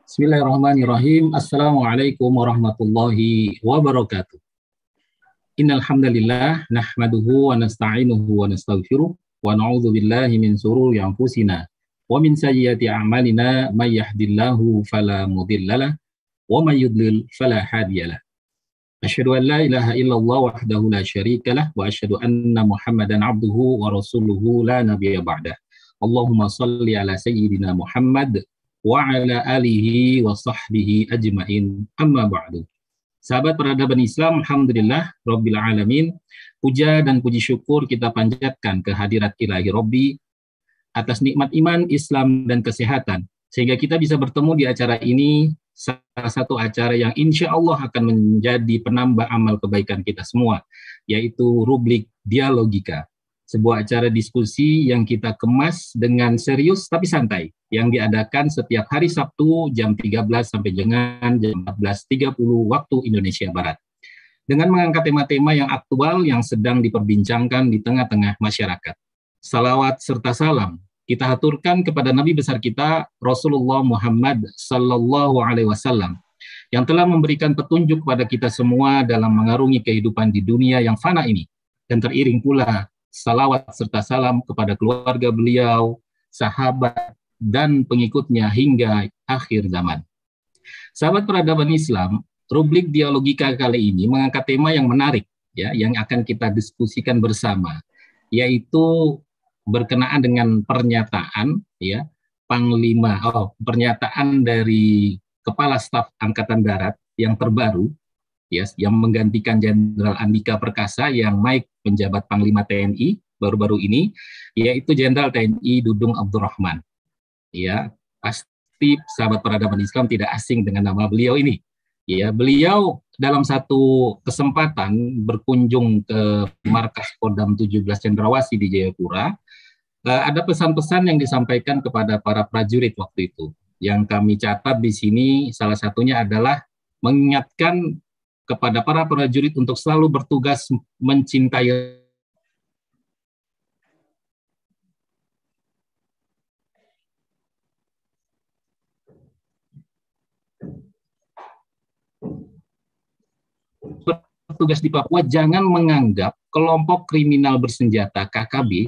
Bismillahirrahmanirrahim. Assalamualaikum warahmatullahi wabarakatuh. Innal hamdalillah nahmaduhu wa nasta'inuhu wa nastaghfiruh wa na'udzu billahi min shururi anfusina wa min sayyiati a'malina may yahdihillahu fala mudhillalah wa may yudlil fala hadiyalah. Asyhadu an la ilaha illallah wahdahu la syarikalah wa asyhadu anna Muhammadan abduhu wa rasuluhu la nabiyya ba'dah. Allahumma shalli ala sayyidina Muhammad wa ala alihi wa sahbihi ajmain, amma ba'du. Sahabat peradaban Islam, alhamdulillah rabbil alamin, puja dan puji syukur kita panjatkan kehadirat ilahi Rabbi atas nikmat iman, Islam dan kesehatan, sehingga kita bisa bertemu di acara ini, salah satu acara yang insya Allah akan menjadi penambah amal kebaikan kita semua, yaitu Rubrik Dialogika, sebuah acara diskusi yang kita kemas dengan serius tapi santai, yang diadakan setiap hari Sabtu jam 13 sampai dengan jam 14.30 waktu Indonesia Barat. Dengan mengangkat tema-tema yang aktual yang sedang diperbincangkan di tengah-tengah masyarakat. Salawat serta salam kita haturkan kepada Nabi besar kita, Rasulullah Muhammad Sallallahu Alaihi Wasallam, yang telah memberikan petunjuk kepada kita semua dalam mengarungi kehidupan di dunia yang fana ini. Dan teriring pula salawat serta salam kepada keluarga beliau, sahabat, dan pengikutnya hingga akhir zaman. Sahabat peradaban Islam, rubrik Dialogika kali ini mengangkat tema yang menarik, ya, yang akan kita diskusikan bersama, yaitu berkenaan dengan pernyataan, ya, pernyataan dari Kepala Staf Angkatan Darat yang terbaru, yes, yang menggantikan Jenderal Andika Perkasa yang naik penjabat Panglima TNI baru-baru ini, yaitu Jenderal TNI Dudung Abdurrahman. Ya, pasti sahabat peradaban Islam tidak asing dengan nama beliau ini. Ya, beliau dalam satu kesempatan berkunjung ke markas Kodam 17 Cendrawasih di Jayapura, ada pesan-pesan yang disampaikan kepada para prajurit waktu itu. Yang kami catat di sini salah satunya adalah mengingatkan kepada para prajurit untuk selalu bertugas mencintai bertugas di Papua, jangan menganggap kelompok kriminal bersenjata KKB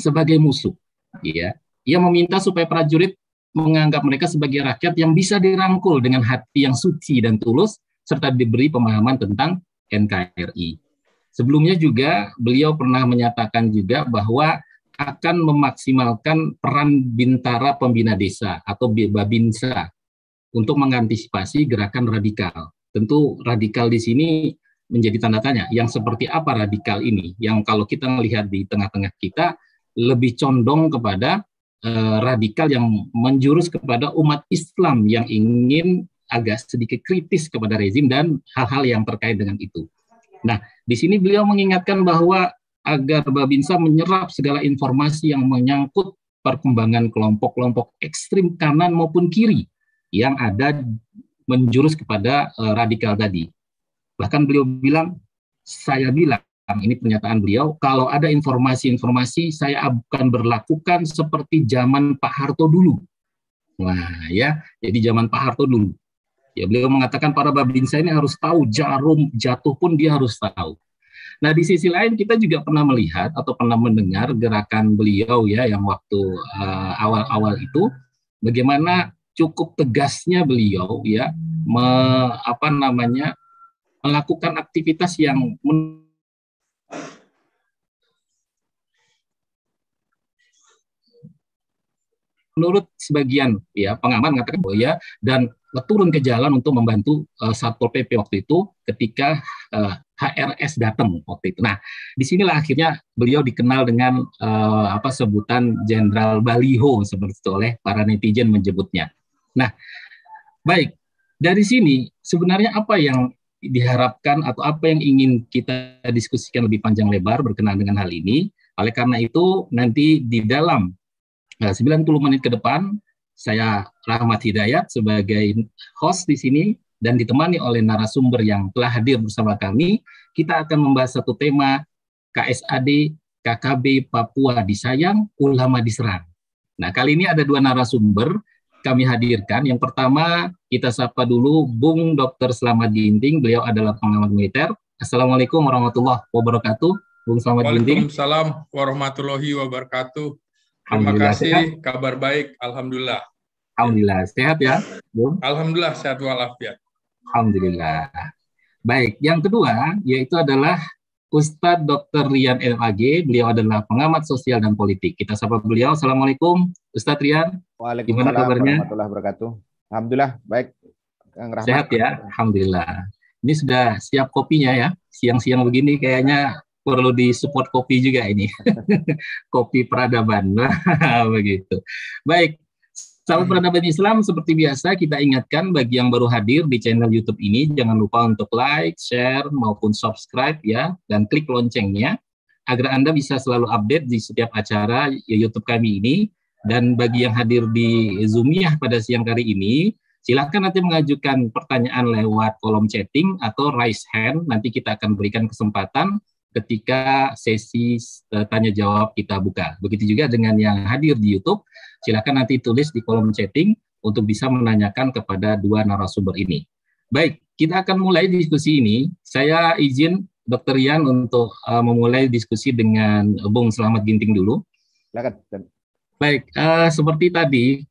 sebagai musuh. Ya, ia meminta supaya prajurit menganggap mereka sebagai rakyat yang bisa dirangkul dengan hati yang suci dan tulus, serta diberi pemahaman tentang NKRI. Sebelumnya juga beliau pernah menyatakan juga bahwa akan memaksimalkan peran Bintara Pembina Desa atau Babinsa untuk mengantisipasi gerakan radikal. Tentu radikal di sini menjadi tanda tanya, yang seperti apa radikal ini? Yang kalau kita melihat di tengah-tengah kita lebih condong kepada radikal yang menjurus kepada umat Islam yang ingin agak sedikit kritis kepada rezim dan hal-hal yang terkait dengan itu. Nah, di sini beliau mengingatkan bahwa agar Babinsa menyerap segala informasi yang menyangkut perkembangan kelompok-kelompok ekstrim kanan maupun kiri yang ada menjurus kepada radikal tadi. Bahkan beliau bilang, saya bilang, ini pernyataan beliau, kalau ada informasi-informasi saya akan berlakukan seperti zaman Pak Harto dulu. Wah, ya, jadi zaman Pak Harto dulu. Ya, beliau mengatakan para Babinsa ini harus tahu, jarum jatuh pun dia harus tahu. Nah, di sisi lain kita juga pernah melihat atau pernah mendengar gerakan beliau, ya, yang waktu awal-awal itu, bagaimana cukup tegasnya beliau, ya, melakukan aktivitas yang menurut sebagian, ya, pengamat mengatakan bahwa, ya, dan turun ke jalan untuk membantu Satpol PP waktu itu ketika HRS datang waktu itu. Nah, disinilah akhirnya beliau dikenal dengan sebutan Jenderal Baliho seperti itu oleh para netizen menyebutnya. Nah, baik, dari sini sebenarnya apa yang diharapkan atau apa yang ingin kita diskusikan lebih panjang lebar berkenaan dengan hal ini. Oleh karena itu nanti di dalam 90 menit ke depan, saya Rahmat Hidayat sebagai host di sini dan ditemani oleh narasumber yang telah hadir bersama kami. Kita akan membahas satu tema, KSAD KKB Papua disayang, ulama diserang. Nah, kali ini ada dua narasumber kami hadirkan. Yang pertama, kita sapa dulu Bung Dr. Slamet Ginting. Beliau adalah pengamat militer. Assalamualaikum warahmatullahi wabarakatuh. Bung Slamet Ginting. Waalaikumsalam warahmatullahi wabarakatuh. Terima Alhamdulillah sehat. kasih, kabar baik, alhamdulillah. Alhamdulillah sehat ya, Bung. Alhamdulillah sehat walafiat. Alhamdulillah. Baik, yang kedua yaitu adalah Ustadz Dr. Rian LAG. Beliau adalah pengamat sosial dan politik. Kita sapa beliau. Assalamualaikum, Ustadz Rian. Waalaikumsalam warahmatullahi wabarakatuh. Alhamdulillah baik, Kang Rahmat. Sehat ya, alhamdulillah. Ini sudah siap kopinya ya. Siang-siang begini kayaknya perlu disupport kopi juga ini. Kopi peradaban. Begitu. Baik. Sahabat peradaban Islam, seperti biasa kita ingatkan bagi yang baru hadir di channel YouTube ini, jangan lupa untuk like, share, maupun subscribe ya, dan klik loncengnya, agar Anda bisa selalu update di setiap acara YouTube kami ini. Dan bagi yang hadir di Zoom-nya pada siang hari ini, silakan nanti mengajukan pertanyaan lewat kolom chatting atau raise hand, nanti kita akan berikan kesempatan ketika sesi tanya jawab kita buka. Begitu juga dengan yang hadir di YouTube, silakan nanti tulis di kolom chatting untuk bisa menanyakan kepada dua narasumber ini. Baik, kita akan mulai diskusi ini. Saya izin Dr. Rian untuk memulai diskusi dengan Bung Slamet Ginting dulu. Silakan. Baik, seperti tadi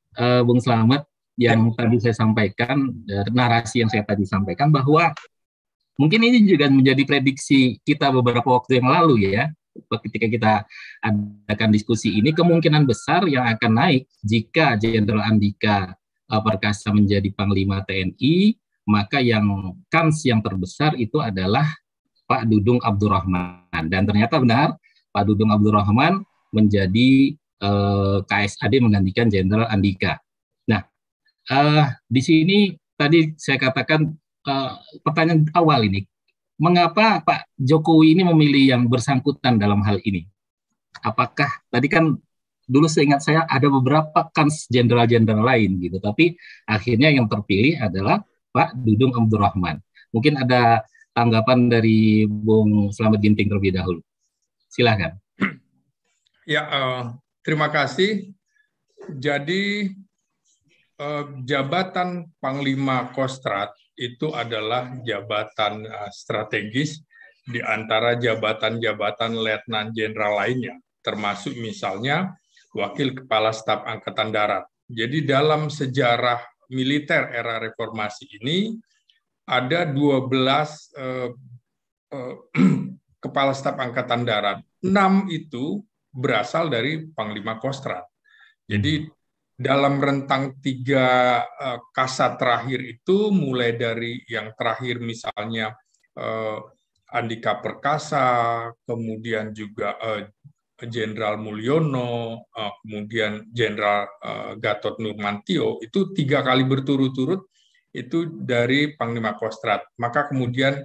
Bung Slamet yang tadi saya sampaikan, narasi yang saya tadi sampaikan bahwa mungkin ini juga menjadi prediksi kita beberapa waktu yang lalu ya, ketika kita adakan diskusi ini, kemungkinan besar yang akan naik jika Jenderal Andika Perkasa menjadi Panglima TNI, maka yang kans yang terbesar itu adalah Pak Dudung Abdurrahman. Dan ternyata benar, Pak Dudung Abdurrahman menjadi KSAD menggantikan Jenderal Andika. Nah, di sini tadi saya katakan pertanyaan awal ini, mengapa Pak Jokowi ini memilih yang bersangkutan dalam hal ini? Apakah tadi kan dulu seingat saya ada beberapa kans jenderal-jenderal lain gitu, tapi akhirnya yang terpilih adalah Pak Dudung Abdurrahman. Mungkin ada tanggapan dari Bung Slamet Ginting terlebih dahulu. Silakan. Ya, terima kasih. Jadi jabatan Panglima Kostrad itu adalah jabatan strategis di antara jabatan-jabatan letnan jenderal lainnya, termasuk misalnya Wakil Kepala Staf Angkatan Darat. Jadi dalam sejarah militer era reformasi ini ada 12 Kepala Staf Angkatan Darat. 6 itu berasal dari Panglima Kostrad. Jadi dalam rentang 3 kasat terakhir itu, mulai dari yang terakhir misalnya Andika Perkasa, kemudian juga Jenderal Mulyono, kemudian Jenderal Gatot Nurmantio, itu 3 kali berturut-turut itu dari Panglima Kostrad. Maka kemudian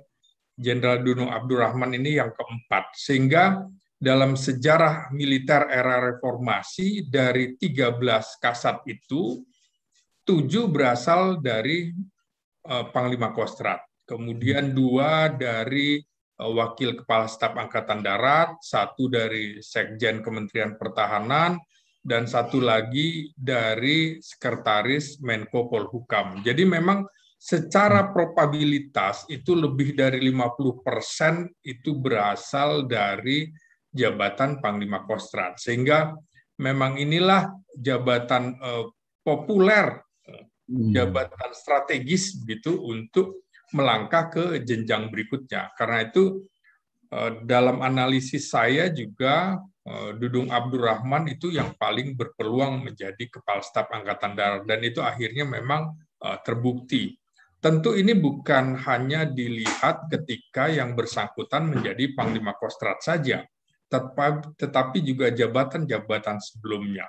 Jenderal Dudung Abdurrahman ini yang keempat. Sehingga dalam sejarah militer era reformasi, dari 13 kasat itu, 7 berasal dari Panglima Kostrad. Kemudian 2 dari Wakil Kepala Staf Angkatan Darat, 1 dari Sekjen Kementerian Pertahanan, dan 1 lagi dari Sekretaris Menko Polhukam. Jadi memang secara probabilitas itu lebih dari 50% itu berasal dari jabatan Panglima Kostrad, sehingga memang inilah jabatan populer, jabatan strategis gitu untuk melangkah ke jenjang berikutnya. Karena itu dalam analisis saya juga Dudung Abdurrahman itu yang paling berpeluang menjadi Kepala Staf Angkatan Darat, dan itu akhirnya memang terbukti. Tentu ini bukan hanya dilihat ketika yang bersangkutan menjadi Panglima Kostrad saja, tetapi juga jabatan-jabatan sebelumnya.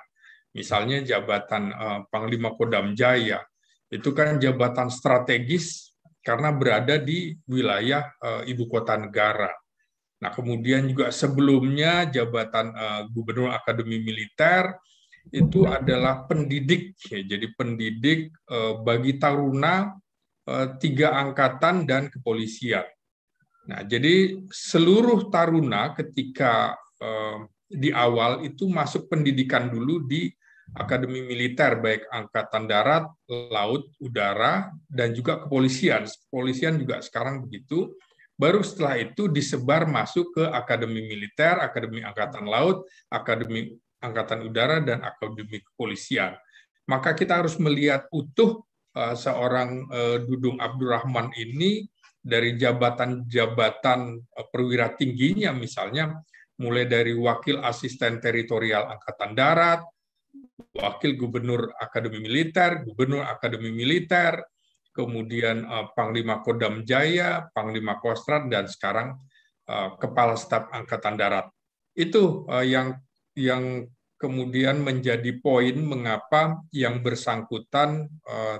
Misalnya jabatan Panglima Kodam Jaya, itu kan jabatan strategis karena berada di wilayah ibu kota negara. Nah, kemudian juga sebelumnya jabatan Gubernur Akademi Militer itu adalah pendidik, ya, jadi pendidik bagi taruna 3 angkatan dan kepolisian. Nah, jadi seluruh taruna ketika di awal itu masuk pendidikan dulu di akademi militer baik angkatan darat, laut, udara, dan juga kepolisian. Kepolisian juga sekarang begitu. Baru setelah itu disebar masuk ke akademi militer, akademi angkatan laut, akademi angkatan udara, dan akademi kepolisian. Maka kita harus melihat utuh seorang Dudung Abdurrahman ini dari jabatan-jabatan perwira tingginya, misalnya mulai dari wakil asisten teritorial angkatan darat, wakil gubernur akademi militer, gubernur akademi militer, kemudian Panglima Kodam Jaya, Panglima Kostrat, dan sekarang Kepala Staf Angkatan Darat. Itu yang kemudian menjadi poin mengapa yang bersangkutan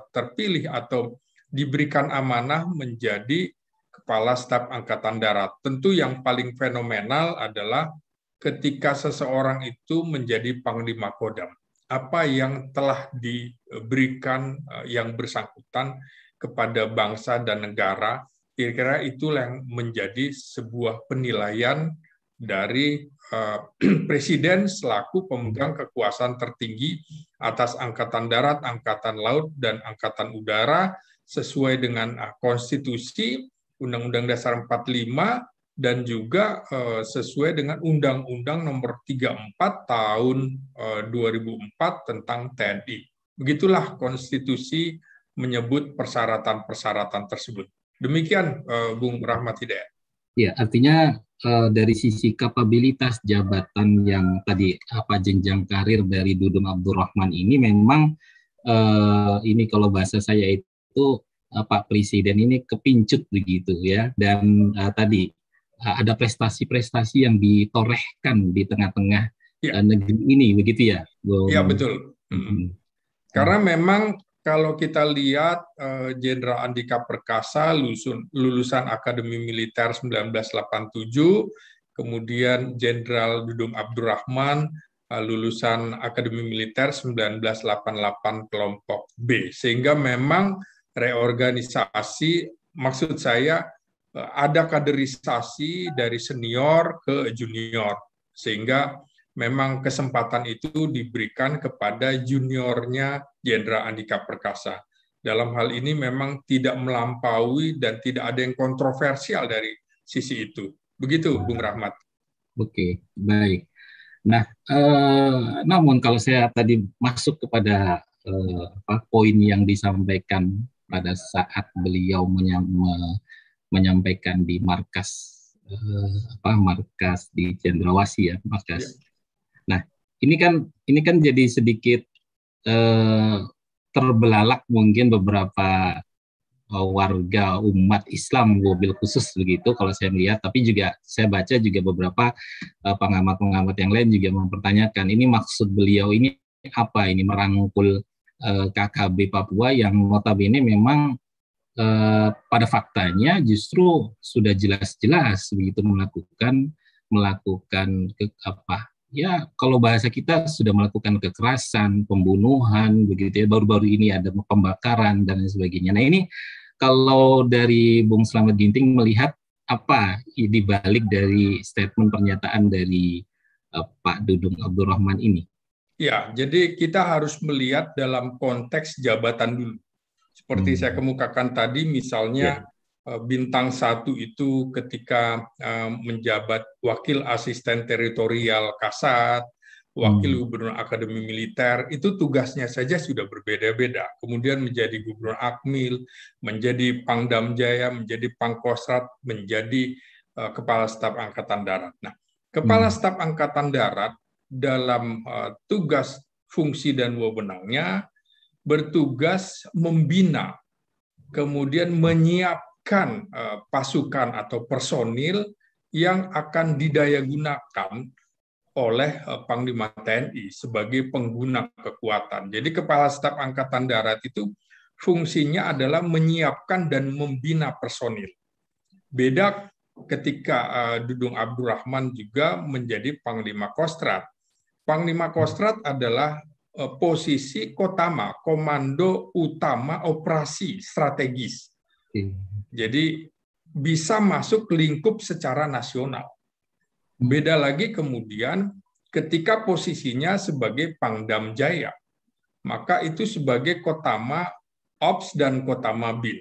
terpilih atau diberikan amanah menjadi Kepala Staf Angkatan Darat. Tentu yang paling fenomenal adalah ketika seseorang itu menjadi Panglima Kodam. Apa yang telah diberikan yang bersangkutan kepada bangsa dan negara, kira-kira itulah yang menjadi sebuah penilaian dari Presiden selaku pemegang kekuasaan tertinggi atas Angkatan Darat, Angkatan Laut, dan Angkatan Udara sesuai dengan konstitusi, Undang-Undang Dasar 45, dan juga sesuai dengan Undang-Undang Nomor 34 Tahun 2004 tentang TNI. Begitulah konstitusi menyebut persyaratan-persyaratan tersebut. Demikian, Bung Rahmat Hidayat. Ya, artinya dari sisi kapabilitas jabatan yang tadi jenjang karir dari Dudung Abdurrahman ini memang ini kalau bahasa saya itu Pak Presiden ini kepincut begitu ya, dan tadi ada prestasi-prestasi yang ditorehkan di tengah-tengah negeri ini begitu ya, Bung? Ya, betul. Karena memang kalau kita lihat Jenderal Andika Perkasa lulusan Akademi Militer 1987, kemudian Jenderal Dudung Abdurrahman lulusan Akademi Militer 1988 kelompok B. Sehingga memang reorganisasi, maksud saya ada kaderisasi dari senior ke junior, sehingga memang kesempatan itu diberikan kepada juniornya Jenderal Andika Perkasa. Dalam hal ini memang tidak melampaui dan tidak ada yang kontroversial dari sisi itu. Begitu, Bung Rahmat. Oke, baik. Nah, namun kalau saya tadi masuk kepada poin yang disampaikan pada saat beliau menyampaikan di markas markas di Cendrawasih ya, markas. Nah, ini kan jadi sedikit terbelalak mungkin beberapa warga umat Islam mobil khusus begitu kalau saya melihat, tapi juga saya baca juga beberapa pengamat-pengamat yang lain juga mempertanyakan ini maksud beliau ini apa, ini merangkul KKB Papua yang notabene memang pada faktanya justru sudah jelas-jelas begitu melakukan ya kalau bahasa kita sudah melakukan kekerasan, pembunuhan begitu ya, baru-baru ini ada pembakaran dan lain sebagainya. Nah, ini kalau dari Bung Slamet Ginting melihat apa di balik dari statement pernyataan dari Pak Dudung Abdurrahman ini? Ya, jadi kita harus melihat dalam konteks jabatan dulu. Seperti saya kemukakan tadi, misalnya Bintang 1 itu ketika menjabat wakil asisten teritorial Kasat, wakil gubernur akademi militer, itu tugasnya saja sudah berbeda-beda. Kemudian menjadi gubernur Akmil, menjadi Pangdam Jaya, menjadi Pangkostrat, menjadi Kepala Staf Angkatan Darat. Nah, Kepala Staf Angkatan Darat dalam tugas, fungsi, dan wewenangnya bertugas membina, kemudian menyiapkan pasukan atau personil yang akan didayagunakan oleh Panglima TNI sebagai pengguna kekuatan. Jadi Kepala Staf Angkatan Darat itu fungsinya adalah menyiapkan dan membina personil. Beda ketika Dudung Abdurrahman juga menjadi Panglima Kostrat. Panglima Kostrat adalah posisi Kotama, Komando Utama Operasi Strategis. Jadi bisa masuk lingkup secara nasional. Beda lagi kemudian ketika posisinya sebagai Pangdam Jaya. maka itu sebagai Kotama Ops dan Kotama Bin.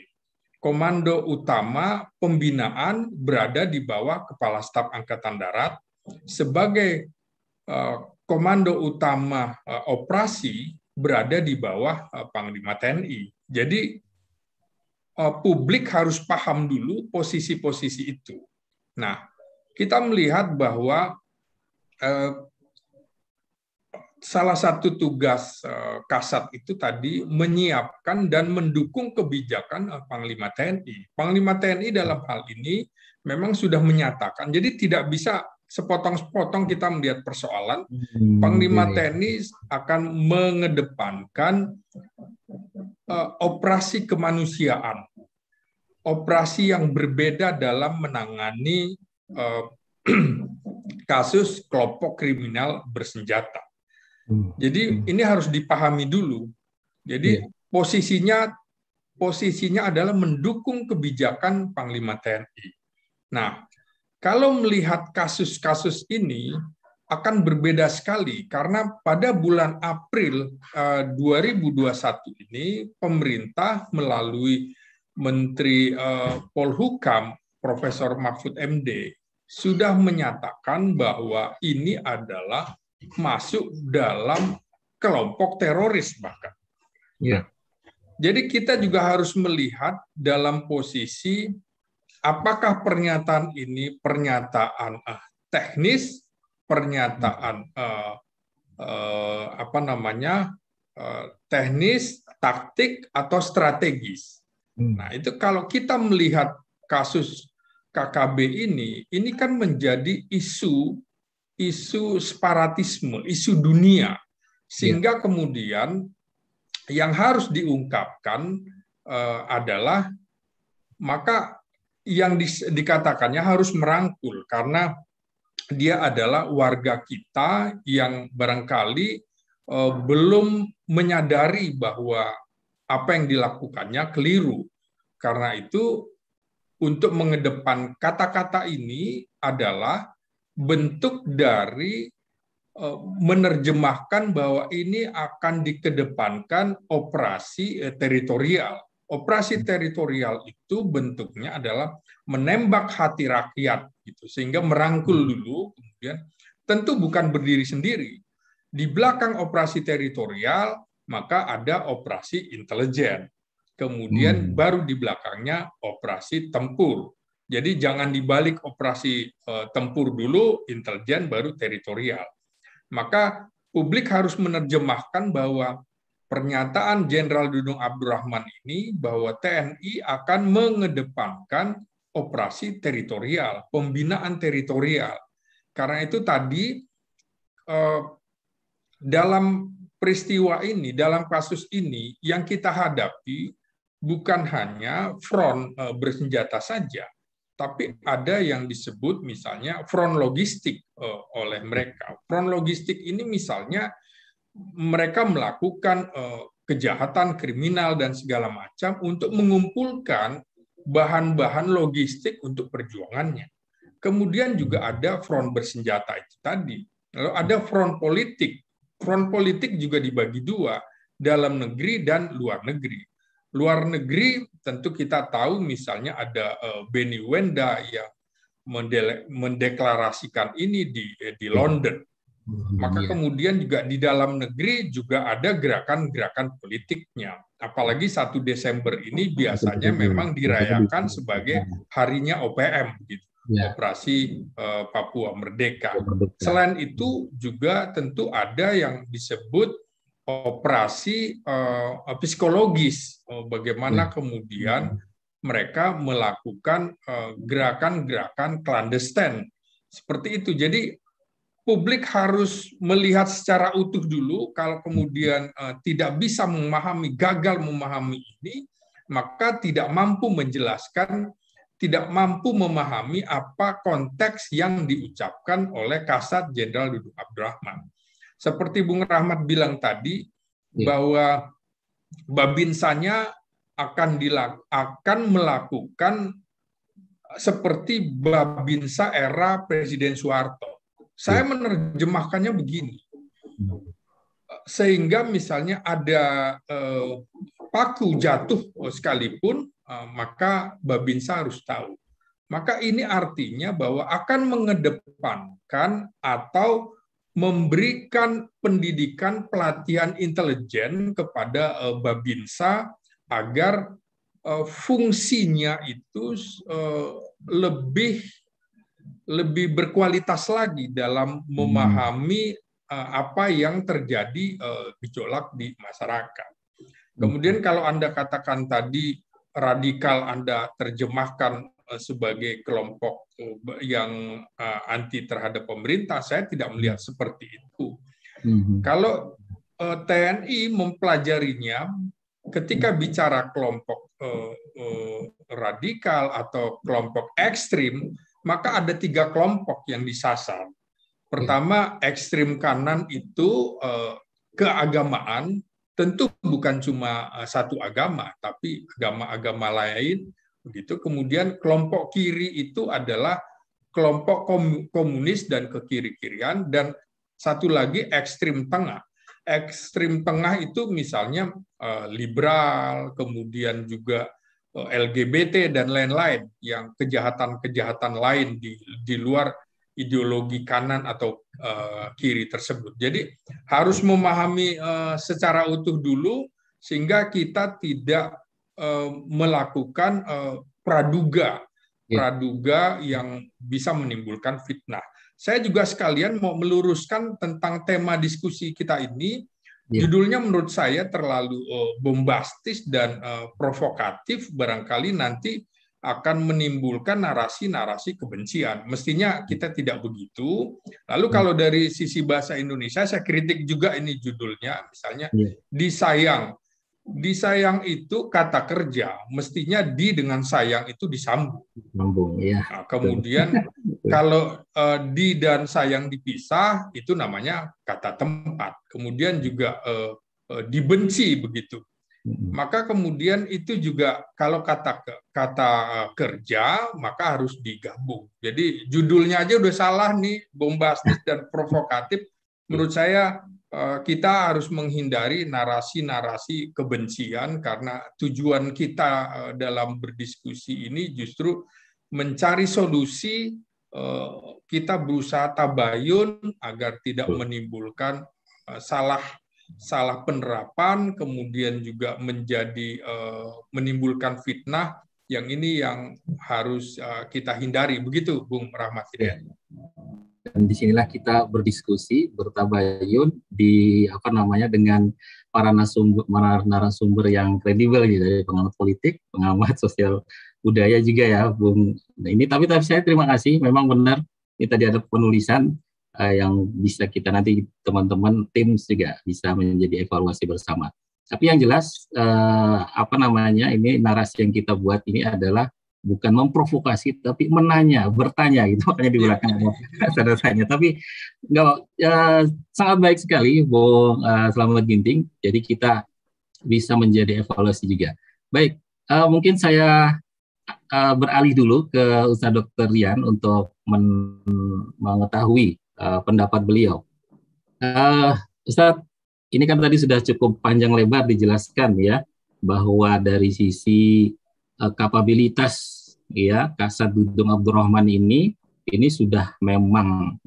Komando utama pembinaan berada di bawah Kepala Staf Angkatan Darat, sebagai komando utama operasi berada di bawah Panglima TNI. Jadi publik harus paham dulu posisi-posisi itu. Nah, kita melihat bahwa salah satu tugas Kasat itu tadi menyiapkan dan mendukung kebijakan Panglima TNI. Panglima TNI dalam hal ini memang sudah menyatakan, jadi tidak bisa sepotong-sepotong kita melihat persoalan. Panglima TNI akan mengedepankan operasi kemanusiaan, operasi yang berbeda dalam menangani kasus kelompok kriminal bersenjata. Jadi ini harus dipahami dulu. Jadi posisinya adalah mendukung kebijakan Panglima TNI. Nah, kalau melihat kasus-kasus ini akan berbeda sekali karena pada bulan April 2021 ini pemerintah melalui Menteri Polhukam Profesor Mahfud MD sudah menyatakan bahwa ini adalah masuk dalam kelompok teroris bahkan. Ya. Jadi kita juga harus melihat dalam posisi apakah pernyataan ini pernyataan teknis, pernyataan teknis, taktik atau strategis. Nah, itu kalau kita melihat kasus KKB ini kan menjadi isu separatisme, isu dunia, sehingga kemudian yang harus diungkapkan adalah maka yang dikatakannya harus merangkul karena dia adalah warga kita yang barangkali belum menyadari bahwa apa yang dilakukannya keliru. Karena itu untuk mengedepan kata-kata ini adalah bentuk dari menerjemahkan bahwa ini akan dikedepankan operasi teritorial. Operasi teritorial itu bentuknya adalah menembak hati rakyat, gitu, sehingga merangkul dulu, kemudian tentu bukan berdiri sendiri. Di belakang operasi teritorial maka ada operasi intelijen, kemudian baru di belakangnya operasi tempur. Jadi jangan dibalik operasi tempur dulu, intelijen, baru teritorial. Maka publik harus menerjemahkan bahwa pernyataan Jenderal Dudung Abdurrahman ini bahwa TNI akan mengedepankan operasi teritorial, pembinaan teritorial. Karena itu tadi dalam peristiwa ini, dalam kasus ini, yang kita hadapi bukan hanya front bersenjata saja, tapi ada yang disebut misalnya front logistik oleh mereka. Front logistik ini misalnya mereka melakukan kejahatan kriminal dan segala macam untuk mengumpulkan bahan-bahan logistik untuk perjuangannya. Kemudian juga ada front bersenjata itu tadi. Lalu ada front politik. Front politik juga dibagi dua, dalam negeri dan luar negeri. Luar negeri tentu kita tahu misalnya ada Benny Wenda yang mendeklarasikan ini di London. Maka kemudian juga di dalam negeri juga ada gerakan-gerakan politiknya. Apalagi 1 Desember ini biasanya memang dirayakan sebagai harinya OPM, gitu. Operasi Papua Merdeka. Selain itu juga tentu ada yang disebut operasi psikologis, bagaimana kemudian mereka melakukan gerakan-gerakan clandestine seperti itu. Jadi publik harus melihat secara utuh dulu. Kalau kemudian tidak bisa memahami, gagal memahami ini, maka tidak mampu menjelaskan, tidak mampu memahami apa konteks yang diucapkan oleh Kasat Jenderal Dudung Abdurrahman. Seperti Bung Rahmat bilang tadi, bahwa Babinsanya akan melakukan seperti Babinsa era Presiden Soeharto. Saya menerjemahkannya begini. sehingga misalnya ada paku jatuh sekalipun, maka Babinsa harus tahu. Maka ini artinya bahwa akan mengedepankan atau memberikan pendidikan pelatihan intelijen kepada Babinsa agar fungsinya itu lebih berkualitas lagi dalam memahami apa yang terjadi gejolak di masyarakat. Kemudian kalau Anda katakan tadi radikal Anda terjemahkan sebagai kelompok yang anti terhadap pemerintah, saya tidak melihat seperti itu. Kalau TNI mempelajarinya, ketika bicara kelompok radikal atau kelompok ekstrim, maka ada 3 kelompok yang disasar. Pertama, ekstrim kanan itu keagamaan, tentu bukan cuma satu agama, tapi agama-agama lain. Begitu. Kemudian kelompok kiri itu adalah kelompok komunis dan kekiri-kirian, dan satu lagi ekstrim tengah. Ekstrim tengah itu misalnya liberal, kemudian juga LGBT dan lain-lain, yang kejahatan-kejahatan lain di luar ideologi kanan atau kiri tersebut. Jadi harus memahami secara utuh dulu sehingga kita tidak melakukan praduga yang bisa menimbulkan fitnah. Saya juga sekalian mau meluruskan tentang tema diskusi kita ini. Judulnya menurut saya terlalu bombastis dan provokatif, barangkali nanti akan menimbulkan narasi-narasi kebencian. Mestinya kita tidak begitu. Lalu kalau dari sisi bahasa Indonesia, saya kritik juga ini judulnya, misalnya disayang. Disayang itu kata kerja, mestinya di dengan sayang itu disambung. Nah, kemudian kalau di dan sayang dipisah, itu namanya kata tempat. Kemudian juga dibenci begitu. Maka kemudian itu juga kalau kata kerja, maka harus digabung. Jadi judulnya aja udah salah nih, bombastis dan provokatif. Menurut saya kita harus menghindari narasi-narasi kebencian, karena tujuan kita dalam berdiskusi ini justru mencari solusi. Kita berusaha tabayun agar tidak menimbulkan salah penerapan, kemudian juga menjadi menimbulkan fitnah. Yang ini yang harus kita hindari, begitu Bung Rahmat Hidayat. Dan disinilah kita berdiskusi, bertabayun dengan para narasumber yang kredibel gitu, dari pengamat politik, pengamat sosial budaya juga ya, Bung. Nah, ini tapi saya terima kasih, memang benar ini tadi ada penulisan yang bisa kita nanti teman-teman tim juga bisa menjadi evaluasi bersama. Tapi yang jelas ini narasi yang kita buat ini adalah bukan memprovokasi tapi bertanya gitu, makanya di belakang ada tanya. Tapi sangat baik sekali Bung Slamet Ginting. Jadi kita bisa menjadi evaluasi juga. Baik, mungkin saya beralih dulu ke Ustaz Dr. Rian untuk mengetahui pendapat beliau. Ustaz, ini kan tadi sudah cukup panjang lebar dijelaskan ya, bahwa dari sisi kapabilitas ya Kasat Dudung Abdurrahman ini sudah memang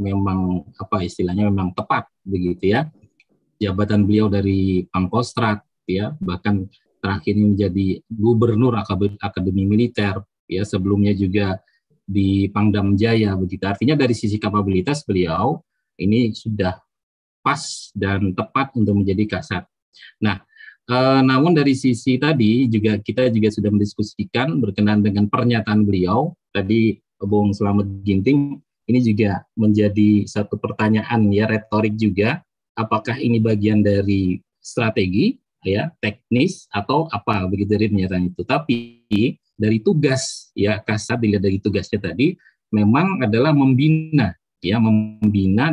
istilahnya memang tepat begitu ya. Jabatan beliau dari Pangkostrat ya, bahkan terakhir ini menjadi Gubernur Akademi Militer ya, sebelumnya juga di Pangdam Jaya begitu. Artinya dari sisi kapabilitas beliau ini sudah pas dan tepat untuk menjadi Kasat. Nah, namun dari sisi tadi kita juga sudah mendiskusikan berkenaan dengan pernyataan beliau tadi, Bung Slamet Ginting, ini juga menjadi satu pertanyaan ya, retorik juga, apakah ini bagian dari strategi ya, teknis atau apa begitu dari pernyataan itu. Tapi dari tugas ya Kasat, dilihat dari tugasnya tadi memang adalah membina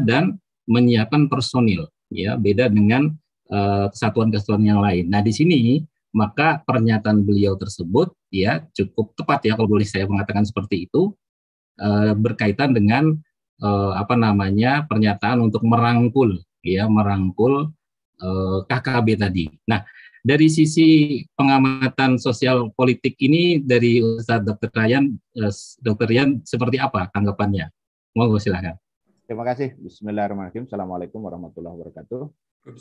dan menyiapkan personil ya, beda dengan kesatuan-kesatuan yang lain. Nah, di sini maka pernyataan beliau tersebut ya cukup tepat ya, kalau boleh saya mengatakan seperti itu, berkaitan dengan pernyataan untuk merangkul KKB tadi. Nah, dari sisi pengamatan sosial politik ini dari Ustadz Dr. Rian seperti apa tanggapannya? Monggo silakan. Terima kasih. Bismillahirrahmanirrahim. Assalamualaikum warahmatullahi wabarakatuh.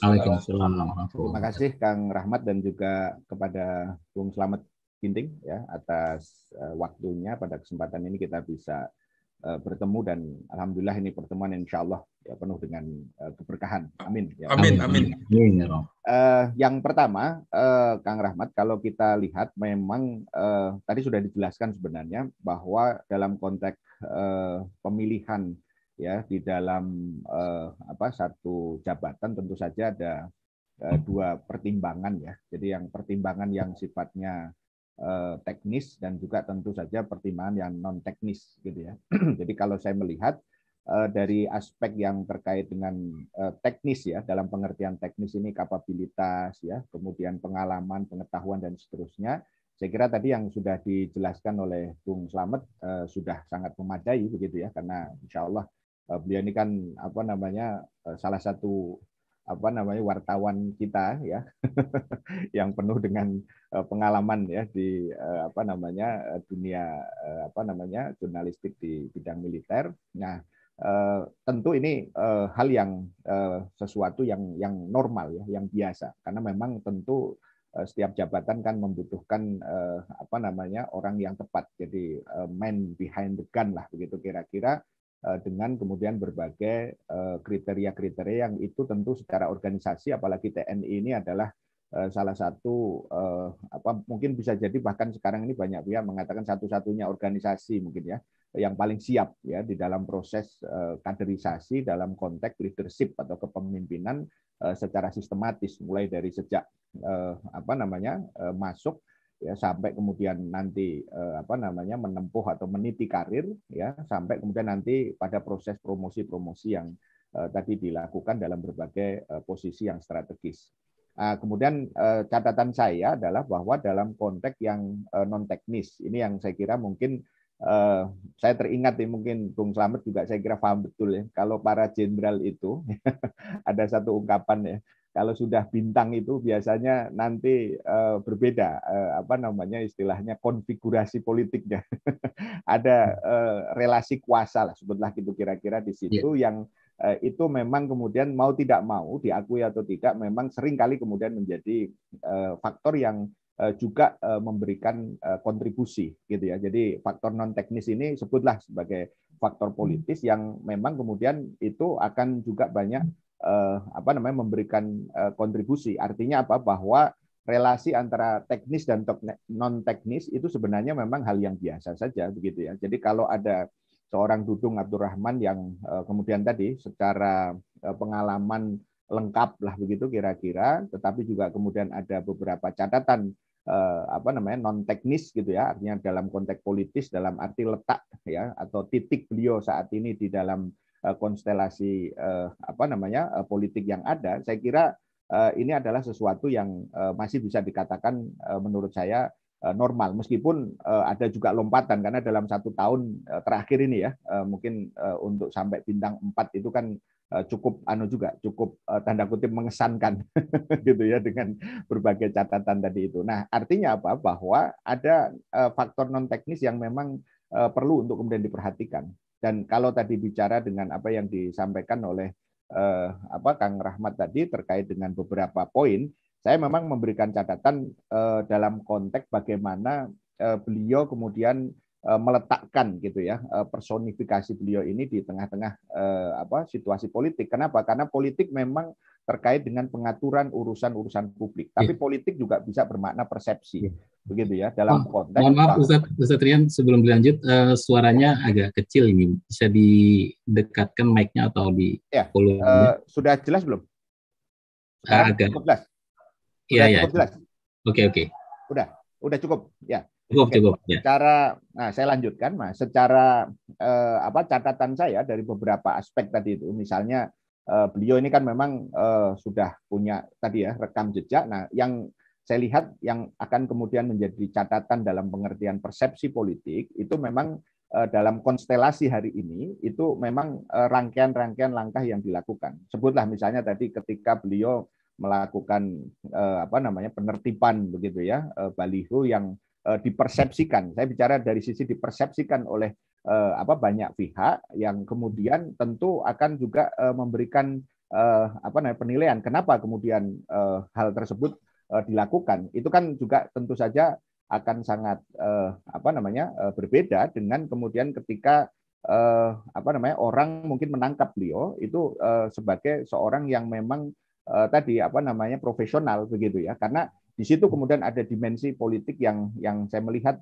Waalaikumsalam Terima kasih Kang Rahmat dan juga kepada Bung Slamet Ginting ya atas waktunya pada kesempatan ini kita bisa bertemu dan alhamdulillah ini pertemuan insya Allah ya, penuh dengan keberkahan. Amin. Ya. Amin. Amin. Yang pertama, Kang Rahmat, kalau kita lihat memang tadi sudah dijelaskan sebenarnya bahwa dalam konteks pemilihan ya di dalam satu jabatan tentu saja ada dua pertimbangan ya. Jadi yang pertimbangan yang sifatnya teknis dan juga tentu saja pertimbangan yang non teknis gitu ya. Jadi kalau saya melihat dari aspek yang terkait dengan teknis ya, dalam pengertian teknis ini kapabilitas ya, kemudian pengalaman, pengetahuan dan seterusnya. Saya kira tadi yang sudah dijelaskan oleh Bung Slamet sudah sangat memadai begitu ya, karena insya Allah beliau ini kan salah satu wartawan kita ya yang penuh dengan pengalaman ya di dunia jurnalistik di bidang militer. Nah, tentu ini hal yang sesuatu yang normal ya, yang biasa karena memang tentu setiap jabatan kan membutuhkan orang yang tepat. Jadi man behind the gun lah begitu kira-kira, dengan kemudian berbagai kriteria-kriteria yang itu tentu secara organisasi, apalagi TNI ini adalah salah satu mungkin bisa jadi bahkan sekarang ini banyak pihak mengatakan satu-satunya organisasi mungkin ya yang paling siap ya di dalam proses kaderisasi dalam konteks leadership atau kepemimpinan secara sistematis mulai dari sejak masuk ya sampai kemudian nanti menempuh atau meniti karir ya sampai kemudian nanti pada proses promosi-promosi yang tadi dilakukan dalam berbagai posisi yang strategis. Kemudian catatan saya adalah bahwa dalam konteks yang non teknis ini yang saya kira mungkin saya teringat mungkin Bung Slamet juga saya kira paham betul ya kalau para jenderal itu ada satu ungkapan ya. Kalau sudah bintang itu biasanya nanti berbeda istilahnya konfigurasi politiknya. Ada relasi kuasa lah sebutlah gitu kira-kira di situ yang itu memang kemudian mau tidak mau diakui atau tidak memang sering kali kemudian menjadi faktor yang juga memberikan kontribusi gitu ya. Jadi faktor non teknis ini sebutlah sebagai faktor politis yang memang kemudian itu akan juga banyak memberikan kontribusi. Artinya apa? Bahwa relasi antara teknis dan non teknis itu sebenarnya memang hal yang biasa saja begitu ya. Jadi kalau ada seorang Dudung Abdurrahman yang kemudian tadi secara pengalaman lengkap lah begitu kira-kira, tetapi juga kemudian ada beberapa catatan non teknis gitu ya, artinya dalam konteks politis dalam arti letak ya atau titik beliau saat ini di dalam konstelasi politik yang ada, saya kira ini adalah sesuatu yang masih bisa dikatakan menurut saya normal meskipun ada juga lompatan karena dalam 1 tahun terakhir ini ya mungkin untuk sampai bintang 4 itu kan cukup tanda kutip mengesankan gitu ya dengan berbagai catatan tadi itu. Nah, artinya apa? Bahwa ada faktor non teknis yang memang perlu untuk kemudian diperhatikan. Dan kalau tadi bicara dengan apa yang disampaikan oleh Kang Rahmat tadi terkait dengan beberapa poin, saya memang memberikan catatan dalam konteks bagaimana beliau kemudian meletakkan gitu ya personifikasi beliau ini di tengah-tengah situasi politik. Kenapa? Karena politik memang terkait dengan pengaturan urusan-urusan publik. Tapi politik juga bisa bermakna persepsi. Begitu ya dalam konteks. Mohon maaf Ustadz Rian, sebelum dilanjut suaranya agak kecil ini. Bisa didekatkan mic-nya atau di sudah jelas belum? Sekarang cukup jelas. Cukup jelas. Oke. Udah cukup ya. Cukup ya. Saya lanjutkan Mas. Secara catatan saya dari beberapa aspek tadi itu, misalnya beliau ini kan memang sudah punya tadi ya rekam jejak. Nah, yang saya lihat yang akan kemudian menjadi catatan dalam pengertian persepsi politik itu memang dalam konstelasi hari ini itu memang rangkaian-rangkaian langkah yang dilakukan. Sebutlah misalnya tadi ketika beliau melakukan apa namanya penertiban begitu ya, baliho yang dipersepsikan. Saya bicara dari sisi dipersepsikan oleh apa banyak pihak yang kemudian tentu akan juga memberikan apa namanya penilaian kenapa kemudian hal tersebut dilakukan. Itu kan juga tentu saja akan sangat apa namanya berbeda dengan kemudian ketika apa namanya orang mungkin menangkap beliau itu sebagai seorang yang memang tadi apa namanya profesional begitu ya, karena di situ kemudian ada dimensi politik yang saya melihat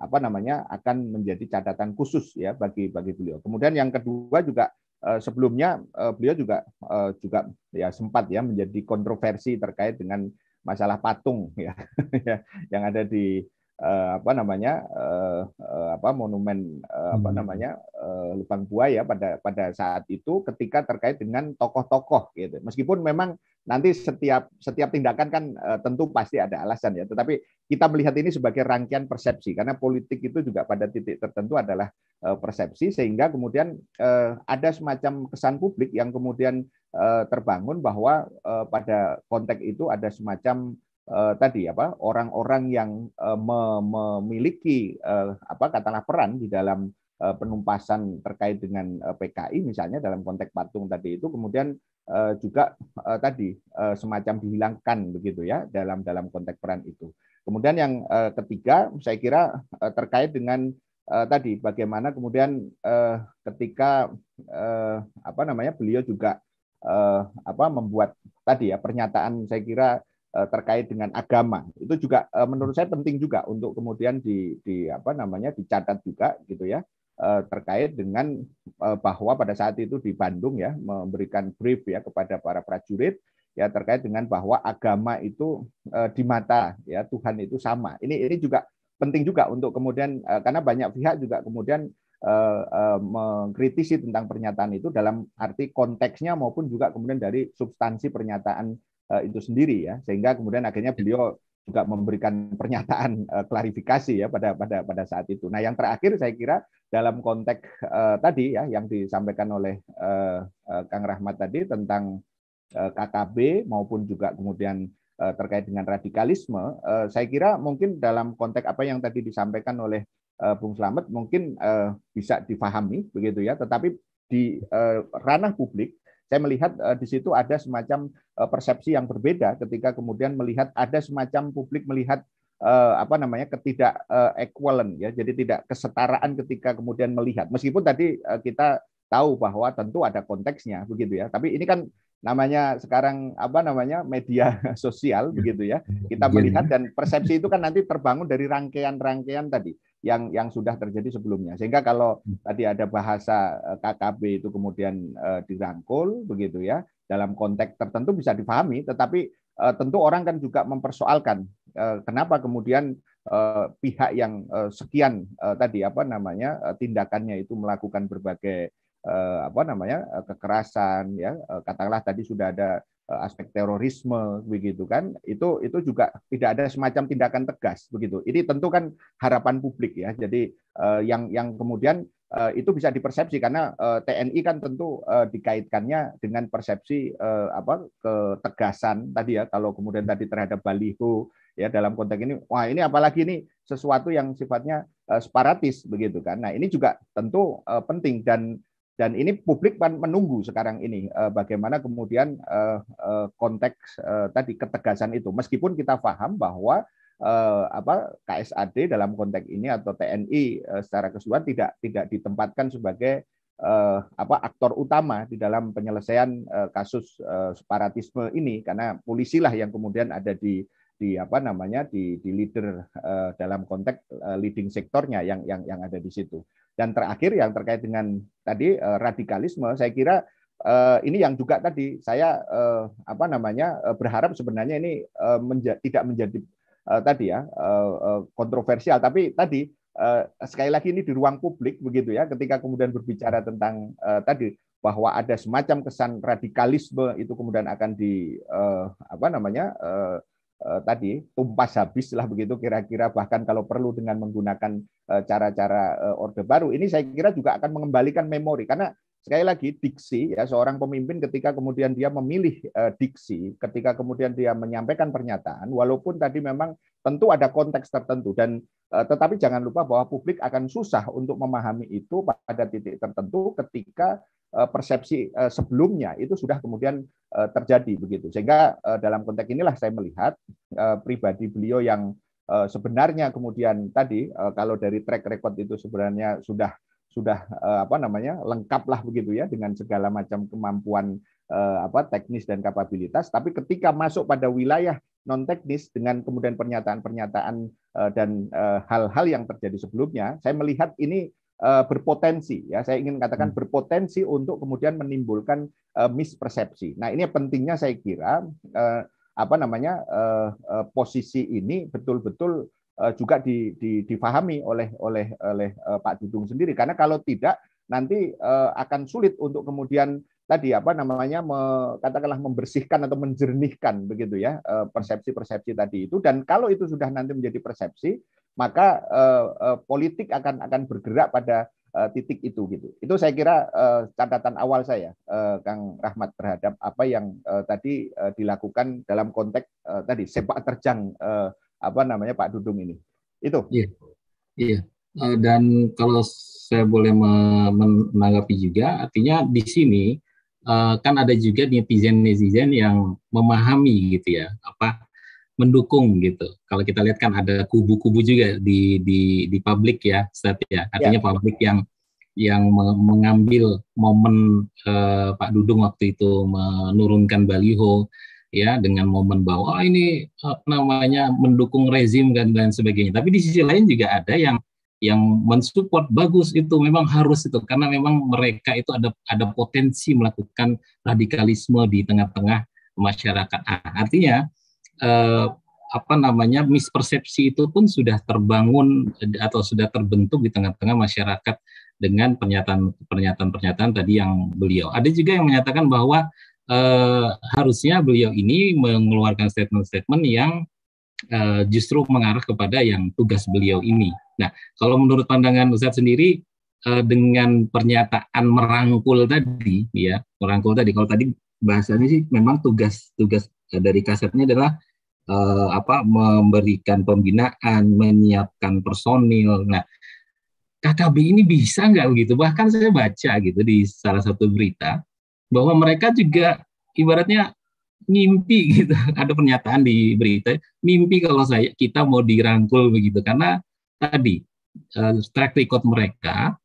apa namanya akan menjadi catatan khusus ya bagi beliau. Kemudian yang kedua juga sebelumnya beliau juga ya sempat ya menjadi kontroversi terkait dengan masalah patung ya yang ada di apa namanya apa monumen apa namanya Lubang Buaya pada saat itu ketika terkait dengan tokoh-tokoh gitu. Meskipun memang nanti setiap tindakan kan tentu pasti ada alasan ya, tetapi kita melihat ini sebagai rangkaian persepsi karena politik itu juga pada titik tertentu adalah persepsi sehingga kemudian ada semacam kesan publik yang kemudian terbangun bahwa pada konteks itu ada semacam tadi apa orang-orang yang memiliki apa katakanlah peran di dalam penumpasan terkait dengan PKI misalnya dalam konteks patung tadi itu kemudian juga tadi semacam dihilangkan begitu ya dalam konteks peran itu. Kemudian yang ketiga saya kira terkait dengan tadi bagaimana kemudian ketika apa namanya beliau juga apa membuat tadi ya pernyataan saya kira terkait dengan agama itu juga menurut saya penting juga untuk kemudian di apa namanya dicatat juga gitu ya terkait dengan bahwa pada saat itu di Bandung ya memberikan brief ya kepada para prajurit ya terkait dengan bahwa agama itu di mata ya Tuhan itu sama. Ini juga penting juga untuk kemudian karena banyak pihak juga kemudian mengkritisi tentang pernyataan itu dalam arti konteksnya maupun juga kemudian dari substansi pernyataan itu sendiri ya sehingga kemudian akhirnya beliau juga memberikan pernyataan klarifikasi ya pada saat itu. Nah yang terakhir saya kira dalam konteks tadi ya yang disampaikan oleh Kang Rahmat tadi tentang KKB maupun juga kemudian terkait dengan radikalisme, saya kira mungkin dalam konteks apa yang tadi disampaikan oleh Bung Slamet mungkin bisa difahami begitu ya, tetapi di ranah publik saya melihat di situ ada semacam persepsi yang berbeda ketika kemudian melihat ada semacam publik melihat apa namanya ketidak equivalent ya, jadi tidak kesetaraan ketika kemudian melihat. Meskipun tadi kita tahu bahwa tentu ada konteksnya begitu ya, tapi ini kan namanya sekarang apa namanya media sosial begitu ya. Kita melihat dan persepsi itu kan nanti terbangun dari rangkaian-rangkaian tadi yang sudah terjadi sebelumnya. Sehingga kalau tadi ada bahasa KKB itu kemudian dirangkul begitu ya, dalam konteks tertentu bisa dipahami, tetapi tentu orang kan juga mempersoalkan kenapa kemudian pihak yang sekian tadi apa namanya tindakannya itu melakukan berbagai apa namanya kekerasan ya katakanlah tadi sudah ada aspek terorisme begitu kan itu juga tidak ada semacam tindakan tegas begitu. Ini tentu kan harapan publik ya. Jadi yang kemudian itu bisa dipersepsi karena TNI kan tentu dikaitkannya dengan persepsi apa ketegasan tadi ya kalau kemudian tadi terhadap baliho ya dalam konteks ini wah ini apalagi ini sesuatu yang sifatnya separatis begitu kan. Nah, ini juga tentu penting dan ini publik menunggu sekarang ini bagaimana kemudian konteks tadi ketegasan itu meskipun kita paham bahwa apa KSAD dalam konteks ini atau TNI secara keseluruhan tidak ditempatkan sebagai apa aktor utama di dalam penyelesaian kasus separatisme ini karena polisilah yang kemudian ada di apa namanya di leader dalam konteks leading sektornya yang ada di situ. Dan terakhir yang terkait dengan tadi radikalisme, saya kira ini yang juga tadi saya apa namanya berharap sebenarnya ini tidak menjadi tadi ya kontroversial, tapi tadi sekali lagi ini di ruang publik begitu ya, ketika kemudian berbicara tentang tadi bahwa ada semacam kesan radikalisme itu kemudian akan di apa namanya tadi tumpas habis lah begitu kira-kira bahkan kalau perlu dengan menggunakan cara-cara orde baru ini saya kira juga akan mengembalikan memori karena sekali lagi diksi ya, seorang pemimpin ketika kemudian dia memilih diksi, ketika kemudian dia menyampaikan pernyataan, walaupun tadi memang tentu ada konteks tertentu dan tetapi jangan lupa bahwa publik akan susah untuk memahami itu pada titik tertentu ketika persepsi sebelumnya itu sudah kemudian terjadi begitu. Sehingga dalam konteks inilah saya melihat pribadi beliau yang sebenarnya kemudian tadi kalau dari track record itu sebenarnya sudah apa namanya lengkap lah begitu ya dengan segala macam kemampuan teknis dan kapabilitas, tapi ketika masuk pada wilayah non teknis dengan kemudian pernyataan-pernyataan dan hal-hal yang terjadi sebelumnya, saya melihat ini berpotensi ya, saya ingin katakan berpotensi untuk kemudian menimbulkan mispersepsi. Nah, ini pentingnya saya kira posisi ini betul-betul juga difahami oleh Pak Dudung sendiri, karena kalau tidak nanti akan sulit untuk kemudian tadi katakanlah membersihkan atau menjernihkan begitu ya persepsi-persepsi tadi itu. Dan kalau itu sudah nanti menjadi persepsi, maka politik akan bergerak pada titik itu gitu. Itu saya kira catatan awal saya, Kang Rahmat, terhadap apa yang tadi dilakukan dalam konteks tadi sepak terjang Pak Dudung ini. Itu. Iya. Iya. Dan kalau saya boleh menanggapi juga, artinya di sini kan ada juga netizen yang memahami gitu ya, mendukung gitu. Kalau kita lihat kan ada kubu-kubu juga di publik ya, Ustaz ya. Artinya publik yang mengambil momen Pak Dudung waktu itu menurunkan baliho ya dengan momen bahwa ini mendukung rezim dan sebagainya. Tapi di sisi lain juga ada yang mensupport, bagus, itu memang harus itu, karena memang mereka itu ada potensi melakukan radikalisme di tengah-tengah masyarakat. Artinya mispersepsi itu pun sudah terbangun atau sudah terbentuk di tengah-tengah masyarakat dengan pernyataan tadi yang beliau. Ada juga yang menyatakan bahwa harusnya beliau ini mengeluarkan statement-statement yang justru mengarah kepada yang tugas beliau ini. Nah, kalau menurut pandangan Ustadz sendiri, dengan pernyataan merangkul tadi, kalau tadi bahasanya sih memang tugas dari Kasatnya adalah memberikan pembinaan, menyiapkan personil. Nah, KKB ini bisa nggak begitu? Bahkan saya baca gitu di salah satu berita bahwa mereka juga ibaratnya mimpi gitu. Ada pernyataan di berita, mimpi kalau kita mau dirangkul begitu, karena tadi track record mereka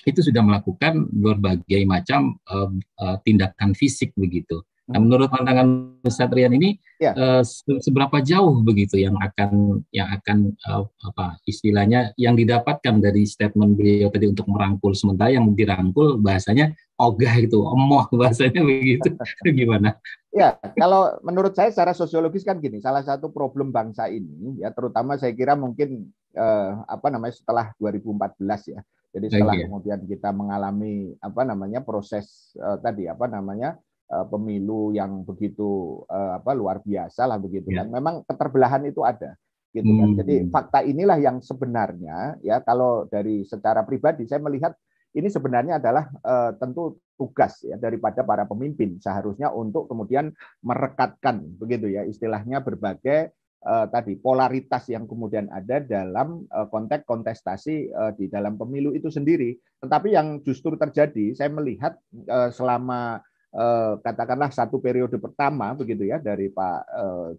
itu sudah melakukan berbagai macam tindakan fisik begitu. Nah, menurut pandangan Ustadz Rian ini seberapa jauh begitu yang akan istilahnya yang didapatkan dari statement beliau tadi untuk merangkul, sementara yang dirangkul bahasanya ogah itu, emoh bahasanya begitu. Gimana? Ya, kalau menurut saya secara sosiologis kan gini, salah satu problem bangsa ini ya, terutama saya kira mungkin setelah 2014 ya. Jadi setelah kemudian kita mengalami proses pemilu yang begitu luar biasa lah begitu kan. Memang keterbelahan itu ada gitu kan. Jadi fakta inilah yang sebenarnya ya, kalau dari secara pribadi saya melihat ini sebenarnya adalah tentu tugas ya daripada para pemimpin seharusnya untuk kemudian merekatkan begitu ya istilahnya berbagai polaritas yang kemudian ada dalam konteks kontestasi di dalam pemilu itu sendiri. Tetapi yang justru terjadi saya melihat selama katakanlah satu periode pertama begitu ya dari Pak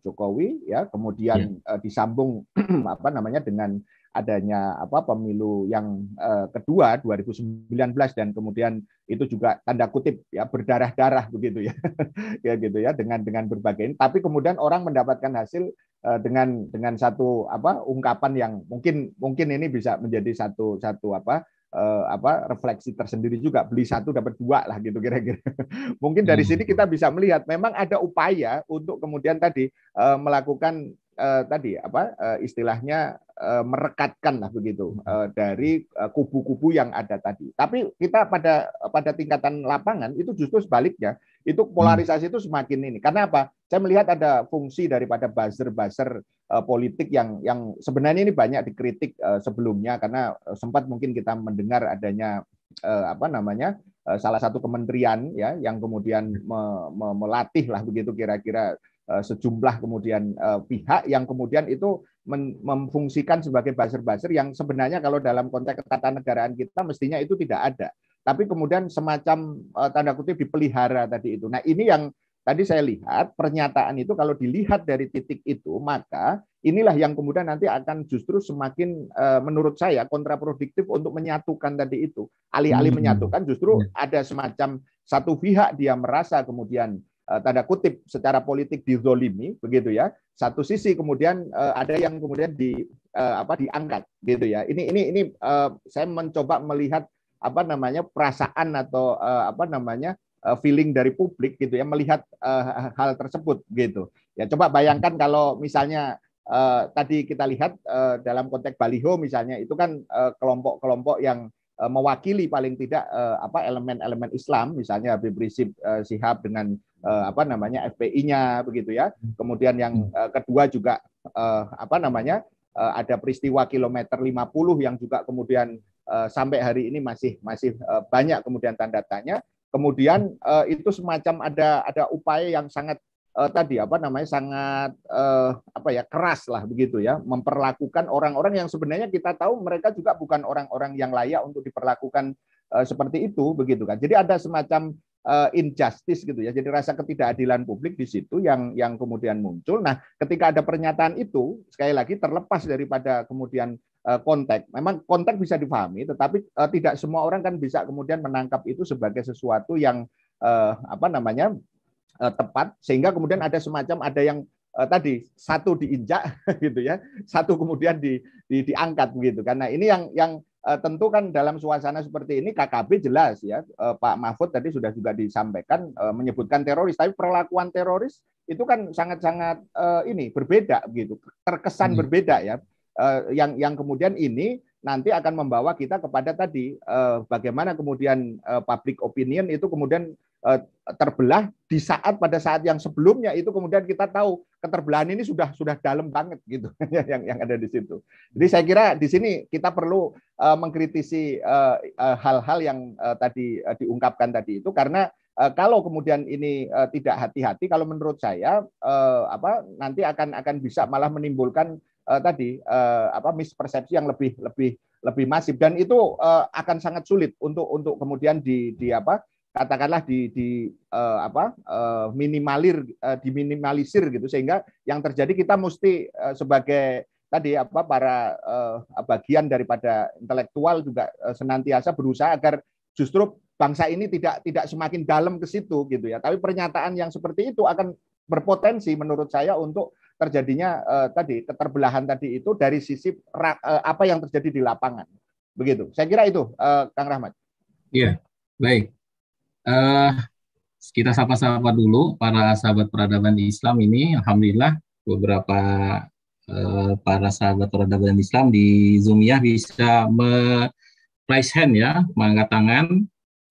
Jokowi ya, kemudian disambung dengan adanya pemilu yang kedua 2019 dan kemudian itu juga tanda kutip ya berdarah-darah begitu ya ya gitu ya dengan berbagai ini, tapi kemudian orang mendapatkan hasil dengan satu ungkapan yang mungkin ini bisa menjadi satu refleksi tersendiri juga, beli satu dapat dua lah gitu kira-kira. Mungkin dari sini kita bisa melihat memang ada upaya untuk kemudian tadi melakukan istilahnya merekatkan lah begitu dari kubu-kubu yang ada tadi. Tapi kita pada tingkatan lapangan itu justru sebaliknya, itu polarisasi itu semakin ini. Karena apa? Saya melihat ada fungsi daripada buzzer-buzzer politik yang sebenarnya ini banyak dikritik sebelumnya, karena sempat mungkin kita mendengar adanya salah satu kementerian ya yang kemudian melatih lah begitu kira-kira sejumlah kemudian pihak yang kemudian itu memfungsikan sebagai buzzer-buzzer yang sebenarnya kalau dalam konteks ketatanegaraan kita mestinya itu tidak ada. Tapi kemudian semacam tanda kutip dipelihara tadi itu. Nah ini yang tadi saya lihat pernyataan itu kalau dilihat dari titik itu, maka inilah yang kemudian nanti akan justru semakin menurut saya kontraproduktif untuk menyatukan tadi itu. Alih-alih menyatukan justru ada semacam satu pihak dia merasa kemudian tanda kutip secara politik dizolimi begitu ya. Satu sisi kemudian ada yang kemudian diangkat gitu ya. Ini saya mencoba melihat perasaan atau feeling dari publik gitu ya melihat hal tersebut gitu. Ya coba bayangkan kalau misalnya tadi kita lihat dalam konteks baliho misalnya itu kan kelompok-kelompok yang mewakili paling tidak elemen-elemen Islam misalnya Habib Rizik Syihab dengan FPI-nya begitu ya. Kemudian yang kedua juga ada peristiwa kilometer 50 yang juga kemudian sampai hari ini masih banyak kemudian tanda tanya. Kemudian itu semacam ada upaya yang sangat sangat keras lah begitu ya, memperlakukan orang-orang yang sebenarnya kita tahu mereka juga bukan orang-orang yang layak untuk diperlakukan seperti itu begitu kan. Jadi ada semacam injustice gitu ya. Jadi rasa ketidakadilan publik di situ yang kemudian muncul. Nah, ketika ada pernyataan itu sekali lagi terlepas daripada kemudian konteks. Memang konteks bisa dipahami, tetapi tidak semua orang kan bisa kemudian menangkap itu sebagai sesuatu yang tepat, sehingga kemudian ada semacam ada yang tadi satu diinjak gitu ya, satu kemudian diangkat begitu. Karena ini yang tentu kan dalam suasana seperti ini KKB jelas ya, Pak Mahfud tadi sudah juga disampaikan menyebutkan teroris, tapi perlakuan teroris itu kan sangat-sangat berbeda begitu, terkesan berbeda ya. Yang kemudian ini nanti akan membawa kita kepada tadi bagaimana kemudian public opinion itu kemudian terbelah pada saat yang sebelumnya itu kemudian kita tahu keterbelahan ini sudah dalam banget gitu yang ada di situ. Jadi saya kira di sini kita perlu mengkritisi hal-hal yang tadi diungkapkan tadi itu karena kalau kemudian ini tidak hati-hati, kalau menurut saya nanti akan bisa malah menimbulkan mispersepsi yang lebih masif dan itu akan sangat sulit untuk kemudian katakanlah diminimalisir gitu sehingga yang terjadi kita mesti sebagai tadi para bagian daripada intelektual juga senantiasa berusaha agar justru bangsa ini tidak semakin dalam ke situ gitu ya. Tapi pernyataan yang seperti itu akan berpotensi menurut saya untuk terjadinya keterbelahan tadi itu dari sisi apa yang terjadi di lapangan. Begitu. Saya kira itu Kang Rahmat. Iya, baik. Kita sapa-sapa dulu para sahabat peradaban Islam ini. Alhamdulillah beberapa para sahabat peradaban Islam di Zoomia bisa raise hand ya, mengangkat tangan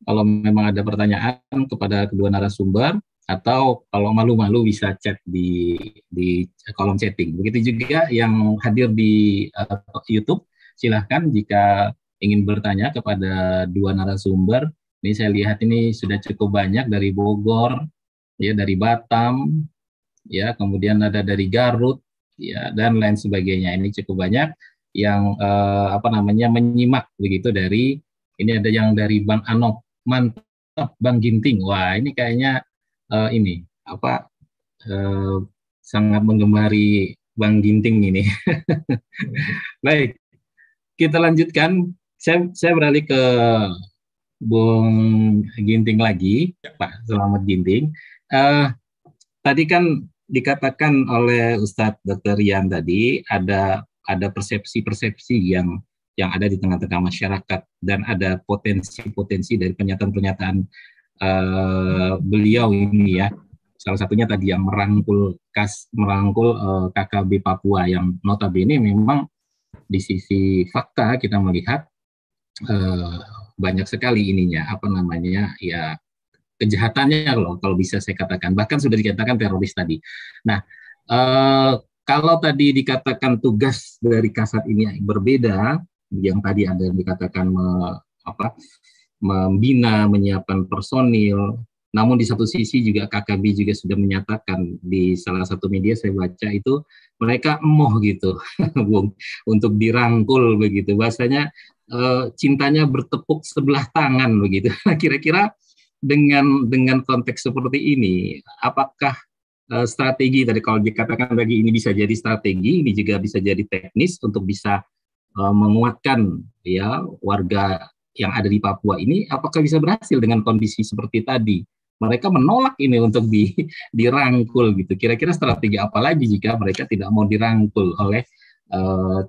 kalau memang ada pertanyaan kepada kedua narasumber, atau kalau malu-malu bisa chat di kolom chatting. Begitu juga yang hadir di YouTube, silahkan jika ingin bertanya kepada dua narasumber. Ini saya lihat ini sudah cukup banyak dari Bogor, ya dari Batam, ya kemudian ada dari Garut, ya dan lain sebagainya. Ini cukup banyak yang menyimak begitu dari ini ada yang dari Bang Anop, mantap Bang Ginting. Wah ini kayaknya sangat menggemari Bang Ginting ini. Baik, kita lanjutkan. Saya beralih ke Bung Ginting lagi, Pak Selamat Ginting. Tadi kan dikatakan oleh Ustadz Dr. Rian tadi ada persepsi-persepsi yang ada di tengah-tengah masyarakat dan ada potensi-potensi dari pernyataan-pernyataan beliau ini ya. Salah satunya tadi yang merangkul KKB Papua yang notabene memang di sisi fakta kita melihat banyak sekali ininya ya kejahatannya kalau bisa saya katakan, bahkan sudah dikatakan teroris tadi. Nah, kalau tadi dikatakan tugas dari Kasat ini berbeda, yang tadi ada yang dikatakan membina, menyiapkan personil. Namun di satu sisi juga KKB juga sudah menyatakan di salah satu media saya baca itu mereka emoh gitu untuk dirangkul begitu. Bahasanya cintanya bertepuk sebelah tangan begitu. Kira-kira dengan konteks seperti ini, apakah strategi tadi kalau dikatakan lagi ini bisa jadi strategi, ini juga bisa jadi teknis untuk bisa menguatkan ya warga yang ada di Papua ini, apakah bisa berhasil dengan kondisi seperti tadi? Mereka menolak ini untuk dirangkul gitu. Kira-kira strategi apa lagi jika mereka tidak mau dirangkul oleh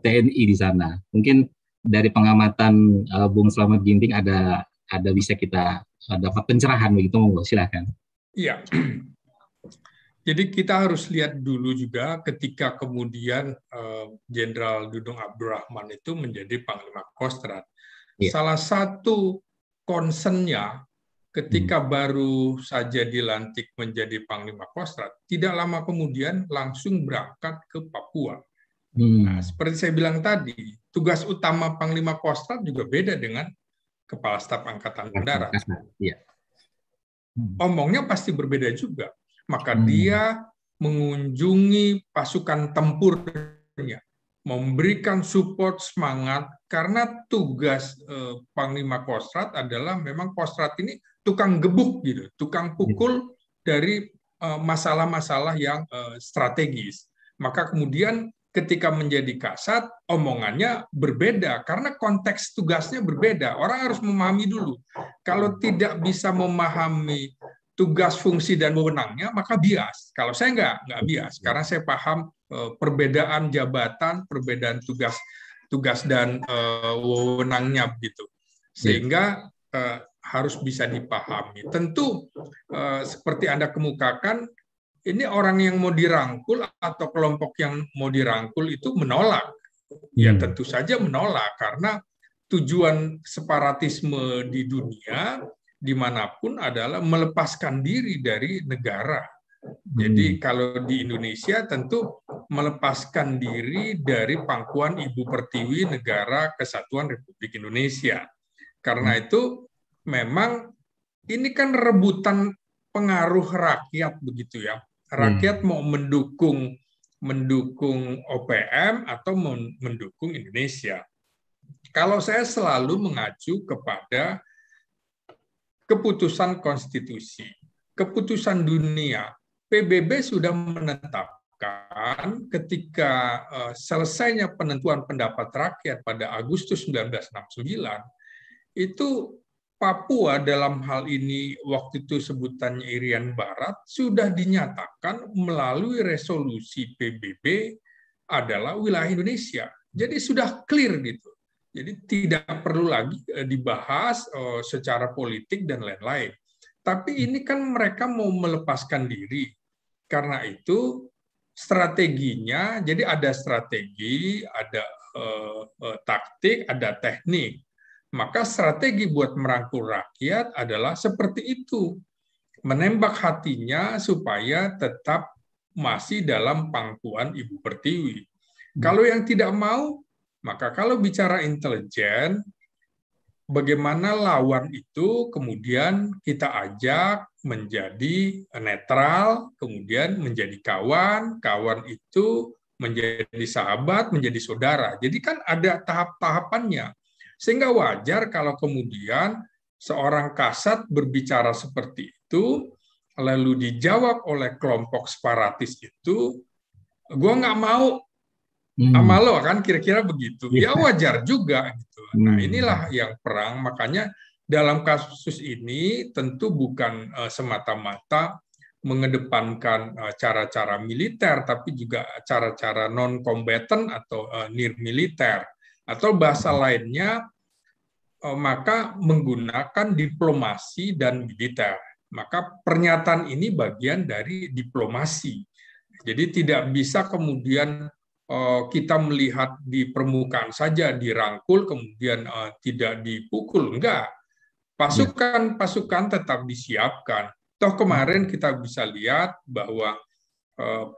TNI di sana? Mungkin dari pengamatan Bung Slamet Ginting ada bisa kita dapat pencerahan begitu, monggo silakan. Iya. Jadi kita harus lihat dulu juga ketika kemudian Jenderal Dudung Abdurrahman itu menjadi Panglima Kostrad. Yeah. Salah satu concern-nya ketika baru saja dilantik menjadi Panglima Kostrad, tidak lama kemudian langsung berangkat ke Papua. Nah, seperti saya bilang tadi, tugas utama Panglima Kostrad juga beda dengan Kepala Staf Angkatan Darat. Yeah. Omongnya pasti berbeda juga. Maka dia mengunjungi pasukan tempurnya, memberikan support semangat, karena tugas Panglima Kostrad adalah memang Kostrad ini tukang gebuk gitu, tukang pukul dari masalah-masalah yang strategis. Maka kemudian ketika menjadi Kasat, omongannya berbeda karena konteks tugasnya berbeda. Orang harus memahami dulu. Kalau tidak bisa memahami tugas, fungsi, dan wewenangnya, maka bias. Kalau saya nggak bias, karena saya paham perbedaan jabatan, perbedaan tugas dan wewenangnya begitu. Sehingga harus bisa dipahami. Tentu seperti Anda kemukakan, ini orang yang mau dirangkul atau kelompok yang mau dirangkul itu menolak. Ya tentu saja menolak, karena tujuan separatisme di dunia dimanapun adalah melepaskan diri dari negara. Jadi kalau di Indonesia tentu melepaskan diri dari pangkuan Ibu Pertiwi Negara Kesatuan Republik Indonesia. Karena itu memang ini kan rebutan pengaruh rakyat begitu ya. Rakyat mau mendukung OPM atau mendukung Indonesia. Kalau saya selalu mengacu kepada keputusan konstitusi, keputusan dunia, PBB sudah menetapkan ketika selesainya penentuan pendapat rakyat pada Agustus 1969, itu Papua dalam hal ini waktu itu sebutannya Irian Barat sudah dinyatakan melalui resolusi PBB adalah wilayah Indonesia. Jadi sudah clear gitu. Jadi tidak perlu lagi dibahas secara politik dan lain-lain. Tapi ini kan mereka mau melepaskan diri. Karena itu strateginya, jadi ada strategi, ada taktik, ada teknik. Maka strategi buat merangkul rakyat adalah seperti itu. Menembak hatinya supaya tetap masih dalam pangkuan Ibu Pertiwi. Kalau yang tidak mau, maka kalau bicara intelijen, bagaimana lawan itu kemudian kita ajak menjadi netral, kemudian menjadi kawan, kawan itu menjadi sahabat, menjadi saudara. Jadi kan ada tahap-tahapannya. Sehingga wajar kalau kemudian seorang kasat berbicara seperti itu, lalu dijawab oleh kelompok separatis itu, gue nggak mau sama lo kan, kira-kira begitu. Ya wajar juga gitu. Nah inilah yang perang, makanya dalam kasus ini tentu bukan semata-mata mengedepankan cara-cara militer, tapi juga cara-cara non-combatant atau near militer. Atau bahasa lainnya, maka menggunakan diplomasi dan militer. Maka pernyataan ini bagian dari diplomasi. Jadi tidak bisa kemudian kita melihat di permukaan saja dirangkul, kemudian tidak dipukul. Enggak. Pasukan tetap disiapkan. Toh kemarin kita bisa lihat bahwa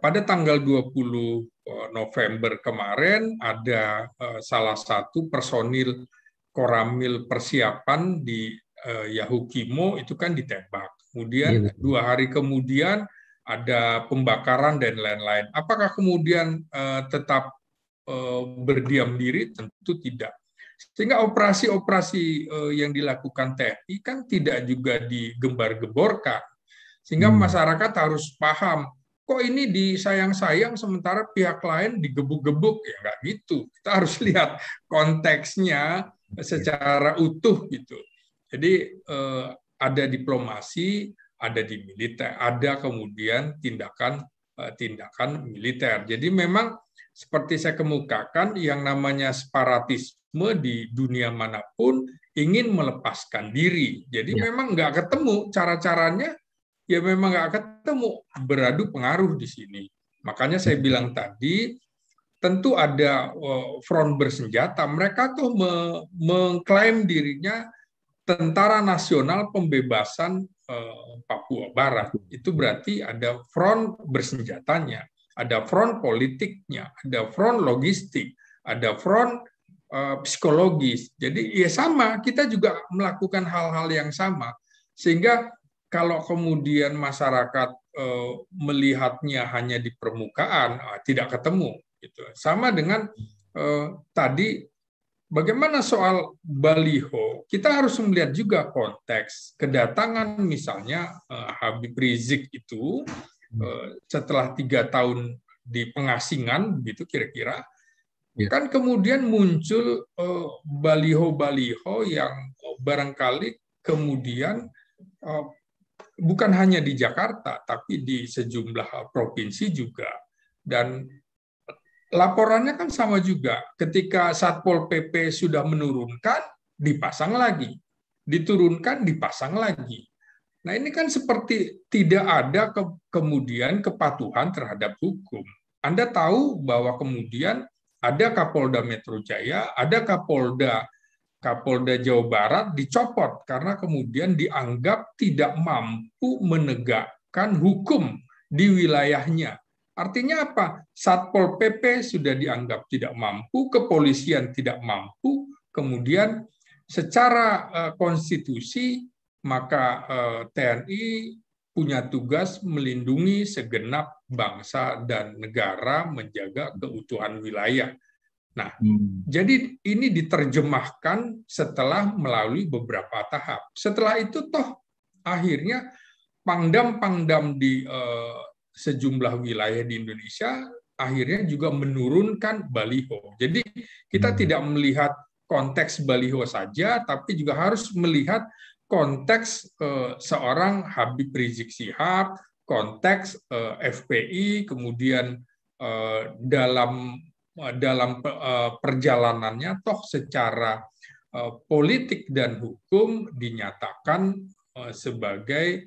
pada tanggal 20 November kemarin ada salah satu personil Koramil persiapan di Yahukimo itu kan ditembak. Iya, Kemudian betul. 2 hari kemudian ada pembakaran dan lain-lain. Apakah kemudian tetap berdiam diri? Tentu tidak. Sehingga operasi-operasi yang dilakukan TNI kan tidak juga digembar-gemborkan. Sehingga masyarakat harus paham, kok ini disayang-sayang sementara pihak lain digebuk-gebuk, ya nggak gitu. Kita harus lihat konteksnya secara utuh gitu. Jadi ada diplomasi, ada di militer, ada kemudian tindakan militer. Jadi memang seperti saya kemukakan, yang namanya separatisme di dunia manapun ingin melepaskan diri. Jadi Ya. memang nggak ketemu cara-caranya, ya memang nggak ketemu, beradu pengaruh di sini. Makanya saya bilang tadi, tentu ada front bersenjata. Mereka tuh mengklaim dirinya Tentara Nasional Pembebasan Papua Barat. Itu berarti ada front bersenjatanya, ada front politiknya, ada front logistik, ada front psikologis. Jadi ya sama, kita juga melakukan hal-hal yang sama. Sehingga kalau kemudian masyarakat melihatnya hanya di permukaan, tidak ketemu. Gitu. Sama dengan tadi, bagaimana soal baliho? Kita harus melihat juga konteks kedatangan misalnya Habib Rizik itu setelah 3 tahun di pengasingan, begitu kira-kira, kan kemudian muncul baliho-baliho yang barangkali kemudian bukan hanya di Jakarta, tapi di sejumlah provinsi juga. Dan laporannya kan sama juga. Ketika Satpol PP sudah menurunkan, dipasang lagi. Diturunkan, dipasang lagi. Nah ini kan seperti tidak ada kemudian kepatuhan terhadap hukum. Anda tahu bahwa kemudian ada Kapolda Metro Jaya, ada Kapolda Jawa Barat dicopot karena kemudian dianggap tidak mampu menegakkan hukum di wilayahnya. Artinya apa? Satpol PP sudah dianggap tidak mampu, kepolisian tidak mampu, kemudian secara konstitusi maka TNI punya tugas melindungi segenap bangsa dan negara, menjaga keutuhan wilayah. Nah, jadi ini diterjemahkan setelah melalui beberapa tahap. Setelah itu toh akhirnya pangdam-pangdam di sejumlah wilayah di Indonesia akhirnya juga menurunkan baliho. Jadi kita tidak melihat konteks baliho saja, tapi juga harus melihat konteks seorang Habib Rizik Syihab, konteks FPI, kemudian dalam perjalanannya toh secara politik dan hukum dinyatakan sebagai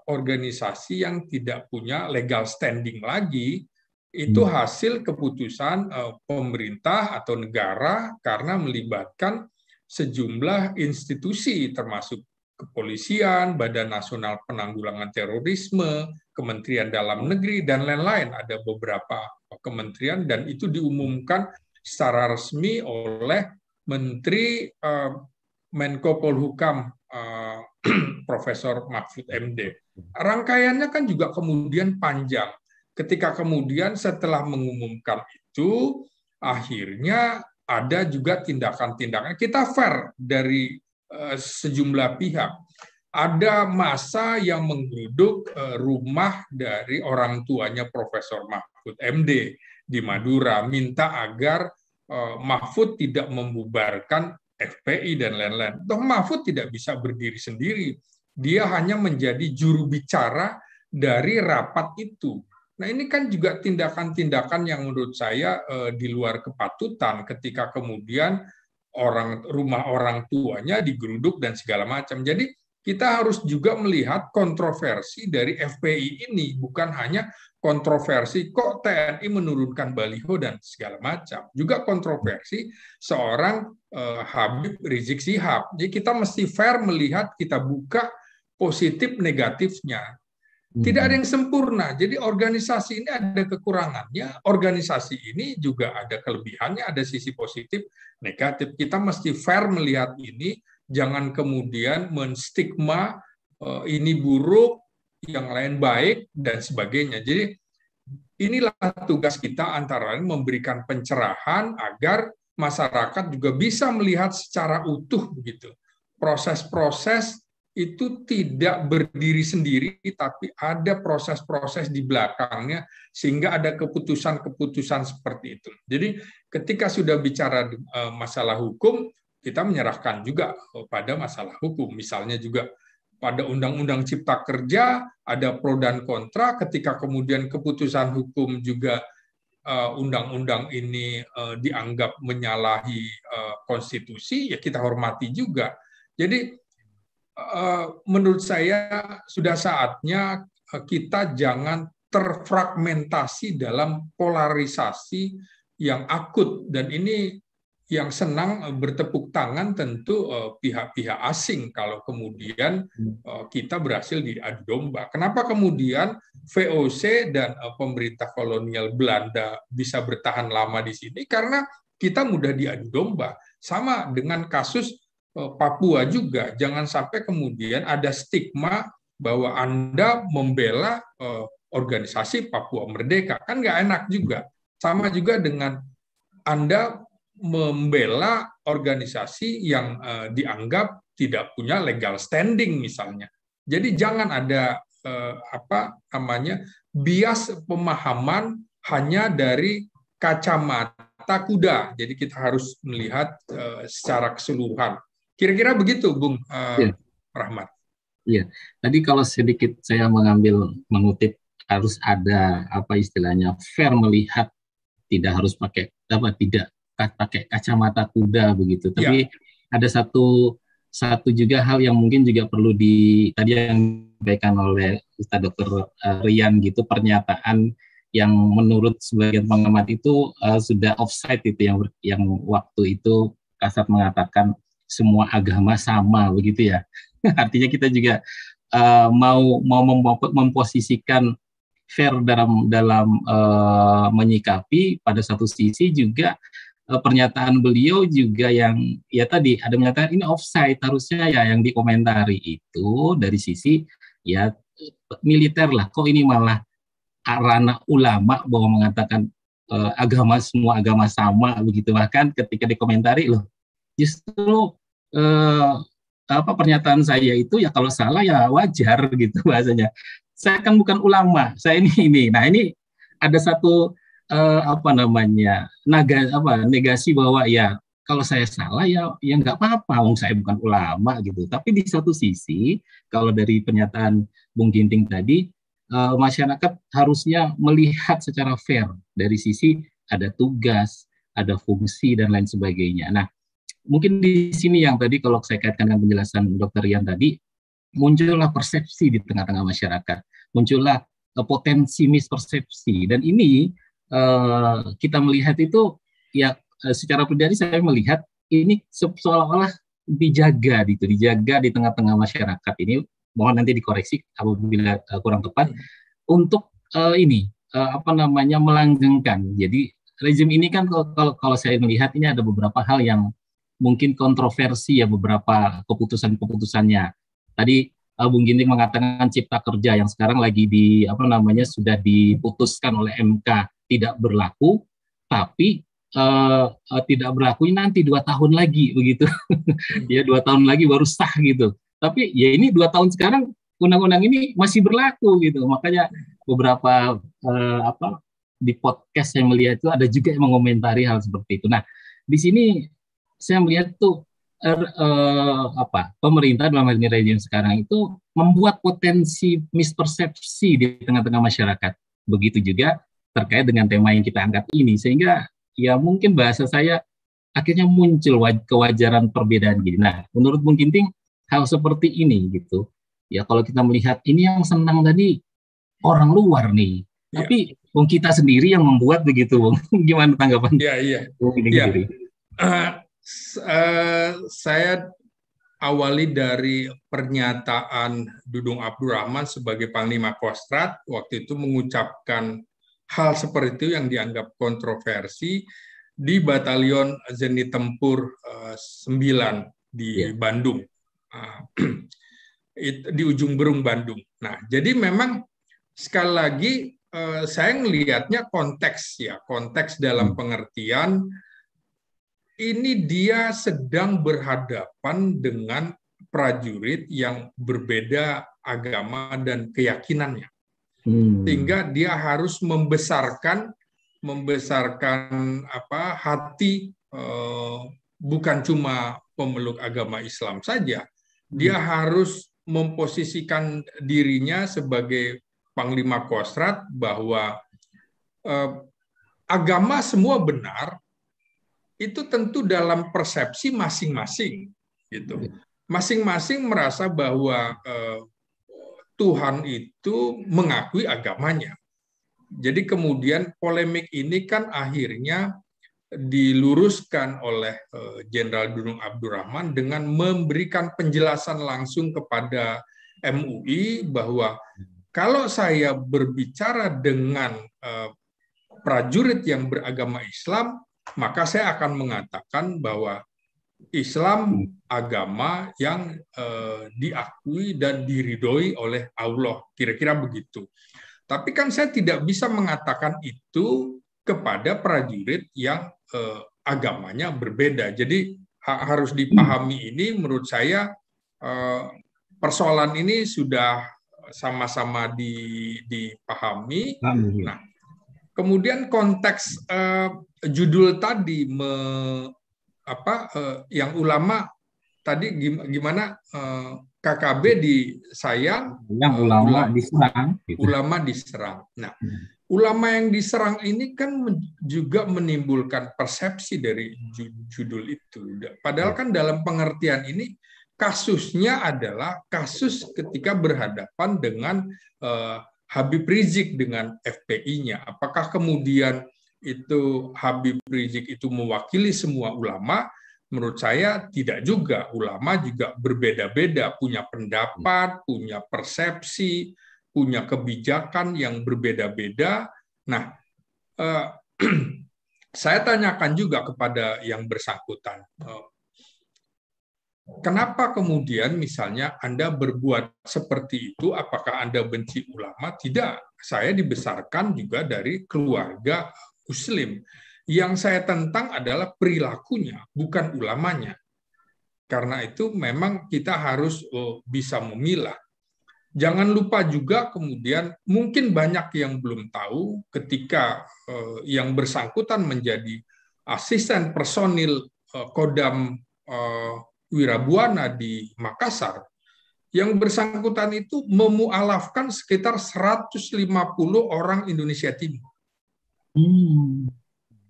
organisasi yang tidak punya legal standing lagi, itu hasil keputusan pemerintah atau negara karena melibatkan sejumlah institusi termasuk kepolisian, Badan Nasional Penanggulangan Terorisme, Kementerian Dalam Negeri, dan lain-lain. Ada beberapa kementerian dan itu diumumkan secara resmi oleh Menteri Menko Polhukam Profesor Mahfud MD. Rangkaiannya kan juga kemudian panjang. Ketika kemudian setelah mengumumkan itu, akhirnya ada juga tindakan-tindakan. Kita fair dari sejumlah pihak. Ada massa yang menggeruduk rumah dari orang tuanya Profesor Mahfud MD di Madura, minta agar Mahfud tidak membubarkan FPI dan lain-lain. Toh Mahfud tidak bisa berdiri sendiri. Dia hanya menjadi juru bicara dari rapat itu. Nah ini kan juga tindakan-tindakan yang menurut saya di luar kepatutan ketika kemudian rumah orang tuanya digeruduk dan segala macam. Jadi kita harus juga melihat kontroversi dari FPI ini, bukan hanya kontroversi kok TNI menurunkan baliho dan segala macam. Juga kontroversi seorang Habib Rizik Syihab. Jadi kita mesti fair melihat, kita buka positif negatifnya. Tidak ada yang sempurna. Jadi organisasi ini ada kekurangannya, organisasi ini juga ada kelebihannya, ada sisi positif, negatif. Kita mesti fair melihat ini jangan kemudian menstigma ini buruk, yang lain baik, dan sebagainya. Jadi inilah tugas kita, antara lain memberikan pencerahan agar masyarakat juga bisa melihat secara utuh begitu. Proses-proses itu tidak berdiri sendiri, tapi ada proses-proses di belakangnya, sehingga ada keputusan-keputusan seperti itu. Jadi ketika sudah bicara masalah hukum, kita menyerahkan juga pada masalah hukum. Misalnya juga pada Undang-Undang Cipta Kerja ada pro dan kontra, ketika kemudian keputusan hukum juga undang-undang ini dianggap menyalahi konstitusi, ya kita hormati juga. Jadi menurut saya sudah saatnya kita jangan terfragmentasi dalam polarisasi yang akut, dan ini yang senang bertepuk tangan tentu pihak-pihak asing kalau kemudian kita berhasil diadu domba. Kenapa kemudian VOC dan pemerintah kolonial Belanda bisa bertahan lama di sini? Karena kita mudah diadu domba. Sama dengan kasus Papua juga. Jangan sampai kemudian ada stigma bahwa Anda membela organisasi Papua Merdeka. Kan nggak enak juga. Sama juga dengan Anda membela organisasi yang dianggap tidak punya legal standing misalnya. Jadi jangan ada bias pemahaman hanya dari kacamata kuda. Jadi kita harus melihat secara keseluruhan. Kira-kira begitu, Bung Rahmat. Iya. Tadi kalau sedikit saya mengutip, harus ada istilahnya fair melihat, tidak harus pakai kacamata kuda begitu. Tapi ada satu juga hal yang mungkin juga perlu tadi yang disampaikan oleh Ustaz Dr. Rian gitu, pernyataan yang menurut sebagian pengamat itu sudah offside itu, yang waktu itu Kasat mengatakan semua agama sama begitu ya. Artinya kita juga mau memposisikan fair dalam menyikapi. Pada satu sisi juga pernyataan beliau juga yang ya tadi ada menyatakan ini offside, harusnya ya yang dikomentari itu dari sisi ya militer lah, kok ini malah ranah ulama bahwa mengatakan semua agama sama begitu. Bahkan ketika dikomentari loh, justru pernyataan saya itu ya kalau salah ya wajar gitu bahasanya. Saya kan bukan ulama, saya ini. Nah ini ada satu negasi bahwa ya kalau saya salah ya nggak apa-apa, saya bukan ulama gitu. Tapi di satu sisi kalau dari pernyataan Bung Ginting tadi, masyarakat harusnya melihat secara fair dari sisi ada tugas, ada fungsi dan lain sebagainya. Nah mungkin di sini yang tadi kalau saya kaitkan dengan penjelasan Dr. Rian tadi, muncullah persepsi di tengah-tengah masyarakat, muncullah potensi mispersepsi, dan ini kita melihat itu ya secara pribadi saya melihat ini seolah-olah dijaga di tengah-tengah masyarakat ini. Mohon nanti dikoreksi apabila kurang tepat untuk melanggengkan. Jadi rezim ini kan kalau saya melihat ini ada beberapa hal yang mungkin kontroversi ya, beberapa keputusannya. Tadi Bung Ginting mengatakan Cipta Kerja yang sekarang lagi sudah diputuskan oleh MK tidak berlaku, tapi tidak berlaku nanti 2 tahun lagi begitu. Ya 2 tahun lagi baru sah gitu. Tapi ya ini 2 tahun sekarang undang-undang ini masih berlaku gitu. Makanya beberapa di podcast saya melihat itu ada juga yang mengomentari hal seperti itu. Nah, di sini saya melihat tuh pemerintah dalam hal ini rezim sekarang itu membuat potensi mispersepsi di tengah-tengah masyarakat. Begitu juga terkait dengan tema yang kita angkat ini, sehingga ya mungkin bahasa saya akhirnya muncul kewajaran perbedaan gini. Nah, menurut Bung Ginting hal seperti ini gitu. Ya kalau kita melihat ini yang senang tadi orang luar nih, tapi Bung kita sendiri yang membuat begitu, Bung. Gimana tanggapan? Bung Ginting sendiri? Saya awali dari pernyataan Dudung Abdurrahman sebagai Panglima Kostrad waktu itu mengucapkan hal seperti itu yang dianggap kontroversi di Batalion Zenit Tempur 9 di Bandung, di ujung Berung Bandung. Nah, jadi memang sekali lagi saya melihatnya konteks dalam pengertian ini dia sedang berhadapan dengan prajurit yang berbeda agama dan keyakinannya, sehingga dia harus membesarkan hati bukan cuma pemeluk agama Islam saja, dia harus memposisikan dirinya sebagai Panglima Kostrad bahwa agama semua benar, itu tentu dalam persepsi masing-masing, gitu. Masing-masing merasa bahwa Tuhan itu mengakui agamanya. Jadi kemudian polemik ini kan akhirnya diluruskan oleh Jenderal Dudung Abdurrahman dengan memberikan penjelasan langsung kepada MUI bahwa kalau saya berbicara dengan prajurit yang beragama Islam, maka saya akan mengatakan bahwa Islam agama yang diakui dan diridhoi oleh Allah, kira-kira begitu. Tapi kan saya tidak bisa mengatakan itu kepada prajurit yang agamanya berbeda. Jadi harus dipahami ini, menurut saya persoalan ini sudah sama-sama dipahami. Nah, kemudian konteks judul tadi yang ulama tadi gimana KKB disayang, yang ulama diserang. Gitu. Ulama diserang. Nah, ulama yang diserang ini kan juga menimbulkan persepsi dari judul itu. Padahal kan dalam pengertian ini kasusnya adalah kasus ketika berhadapan dengan Habib Rizik dengan FPI-nya. Apakah kemudian itu Habib Rizik itu mewakili semua ulama? Menurut saya tidak juga. Ulama juga berbeda-beda, punya pendapat, punya persepsi, punya kebijakan yang berbeda-beda. Nah, saya tanyakan juga kepada yang bersangkutan, kenapa kemudian misalnya Anda berbuat seperti itu? Apakah Anda benci ulama? Tidak. Saya dibesarkan juga dari keluarga Muslim. Yang saya tentang adalah perilakunya, bukan ulamanya. Karena itu memang kita harus bisa memilah. Jangan lupa juga kemudian mungkin banyak yang belum tahu ketika yang bersangkutan menjadi asisten personil Kodam Wirabuana di Makassar, yang bersangkutan itu memualafkan sekitar 150 orang Indonesia Timur.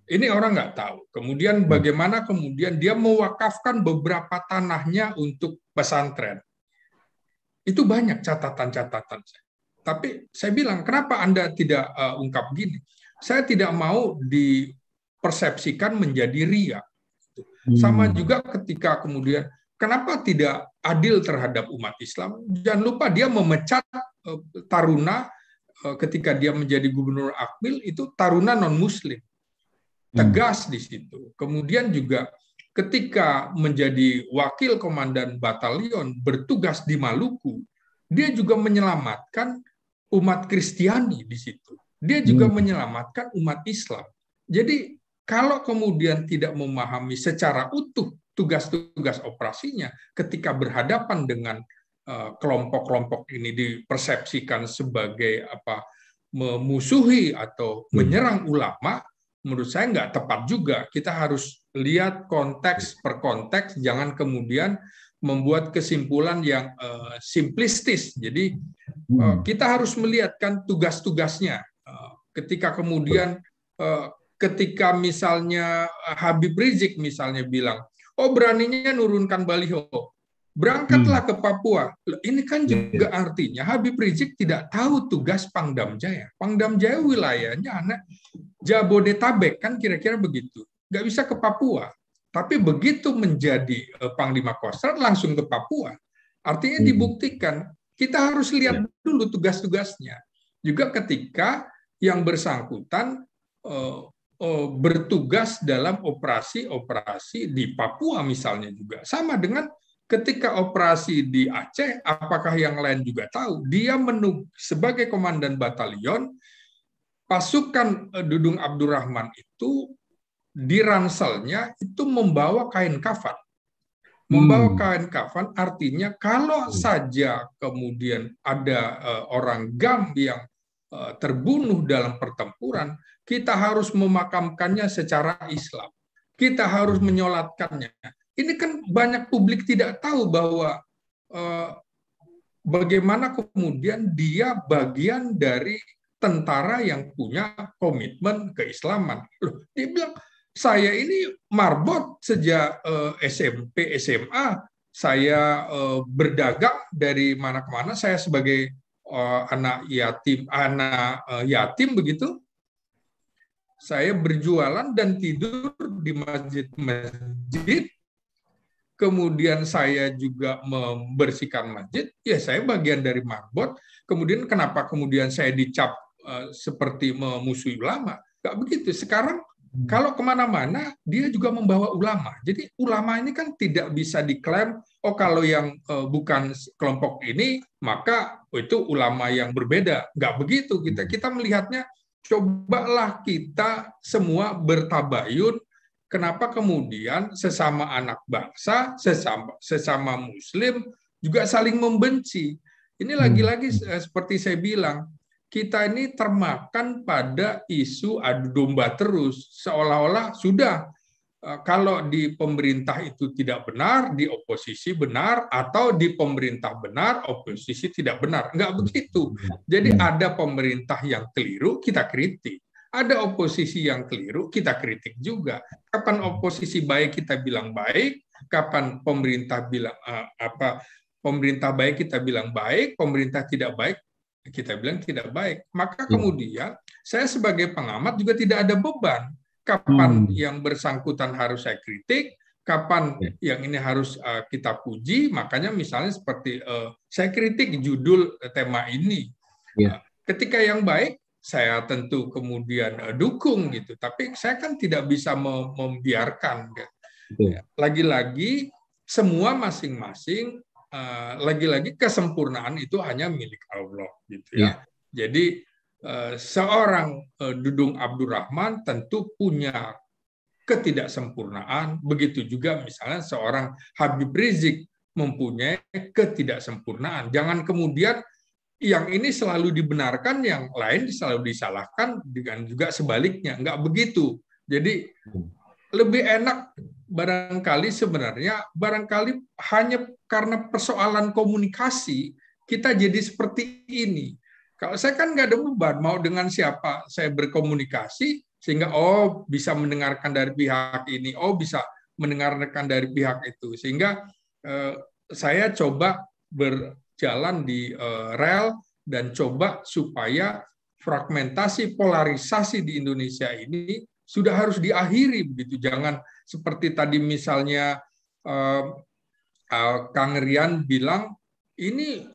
Ini orang nggak tahu. Kemudian bagaimana kemudian dia mewakafkan beberapa tanahnya untuk pesantren. Itu banyak catatan-catatan. Tapi saya bilang, kenapa Anda tidak ungkap gini? Saya tidak mau dipersepsikan menjadi ria. Sama juga ketika kemudian, kenapa tidak adil terhadap umat Islam? Jangan lupa dia memecat Taruna ketika dia menjadi gubernur Akmil, itu Taruna non-Muslim. Tegas di situ. Kemudian juga ketika menjadi wakil komandan batalion bertugas di Maluku, dia juga menyelamatkan umat Kristiani di situ. Dia juga menyelamatkan umat Islam. Jadi kalau kemudian tidak memahami secara utuh tugas-tugas operasinya, ketika berhadapan dengan kelompok-kelompok ini dipersepsikan sebagai memusuhi atau menyerang ulama, menurut saya nggak tepat juga. Kita harus lihat konteks per konteks, jangan kemudian membuat kesimpulan yang simplistis. Jadi kita harus melihatkan tugas-tugasnya. Ketika kemudian ketika misalnya Habib Rizik misalnya bilang, oh beraninya nurunkan baliho, berangkatlah ke Papua. Ini kan juga artinya Habib Rizik tidak tahu tugas Pangdam Jaya. Pangdam Jaya wilayahnya anak Jabodetabek, kan kira-kira begitu. Nggak bisa ke Papua. Tapi begitu menjadi Panglima Kostrad langsung ke Papua. Artinya dibuktikan, kita harus lihat dulu tugas-tugasnya. Juga ketika yang bersangkutan bertugas dalam operasi-operasi di Papua misalnya juga. Sama dengan ketika operasi di Aceh, apakah yang lain juga tahu? Dia sebagai komandan batalion, pasukan Dudung Abdurrahman itu di ranselnya itu membawa kain kafan. Membawa kain kafan artinya kalau saja kemudian ada orang GAM yang terbunuh dalam pertempuran, kita harus memakamkannya secara Islam. Kita harus menyolatkannya. Ini kan banyak publik tidak tahu bahwa bagaimana kemudian dia bagian dari tentara yang punya komitmen keislaman. Loh, dia bilang, saya ini marbot sejak SMP, SMA. Saya berdagang dari mana ke mana. Saya sebagai anak yatim begitu, saya berjualan dan tidur di masjid-masjid, kemudian saya juga membersihkan masjid, ya saya bagian dari marbot. Kemudian kenapa kemudian saya dicap seperti memusuhi ulama? Gak begitu. Sekarang kalau kemana-mana dia juga membawa ulama. Jadi ulama ini kan tidak bisa diklaim, oh kalau yang bukan kelompok ini maka itu ulama yang berbeda. Nggak begitu kita melihatnya. Cobalah kita semua bertabayun. Kenapa kemudian sesama anak bangsa, sesama Muslim juga saling membenci? Ini lagi-lagi seperti saya bilang. Kita ini termakan pada isu adu domba terus, seolah-olah sudah kalau di pemerintah itu tidak benar, di oposisi benar, atau di pemerintah benar, oposisi tidak benar. Enggak begitu. Jadi ada pemerintah yang keliru, kita kritik. Ada oposisi yang keliru, kita kritik juga. Kapan oposisi baik kita bilang baik, kapan pemerintah bilang pemerintah baik kita bilang baik, pemerintah tidak baik kita bilang tidak baik. Maka kemudian saya sebagai pengamat juga tidak ada beban. Kapan yang bersangkutan harus saya kritik, kapan yang ini harus kita puji. Makanya misalnya seperti saya kritik judul tema ini. Ketika yang baik, saya tentu kemudian dukung gitu. Tapi saya kan tidak bisa membiarkan. Lagi-lagi semua masing-masing. Lagi-lagi kesempurnaan itu hanya milik Allah gitu ya. Jadi seorang Dudung Abdurrahman tentu punya ketidaksempurnaan, begitu juga misalnya seorang Habib Rizik mempunyai ketidaksempurnaan. Jangan kemudian yang ini selalu dibenarkan, yang lain selalu disalahkan, dengan juga sebaliknya. Enggak begitu. Jadi lebih enak barangkali hanya karena persoalan komunikasi kita jadi seperti ini. Kalau saya kan nggak ada beban, mau dengan siapa saya berkomunikasi sehingga bisa mendengarkan dari pihak ini, bisa mendengarkan dari pihak itu, sehingga saya coba berjalan di rel dan coba supaya fragmentasi polarisasi di Indonesia ini sudah harus diakhiri begitu. Jangan seperti tadi misalnya Kang Rian bilang ini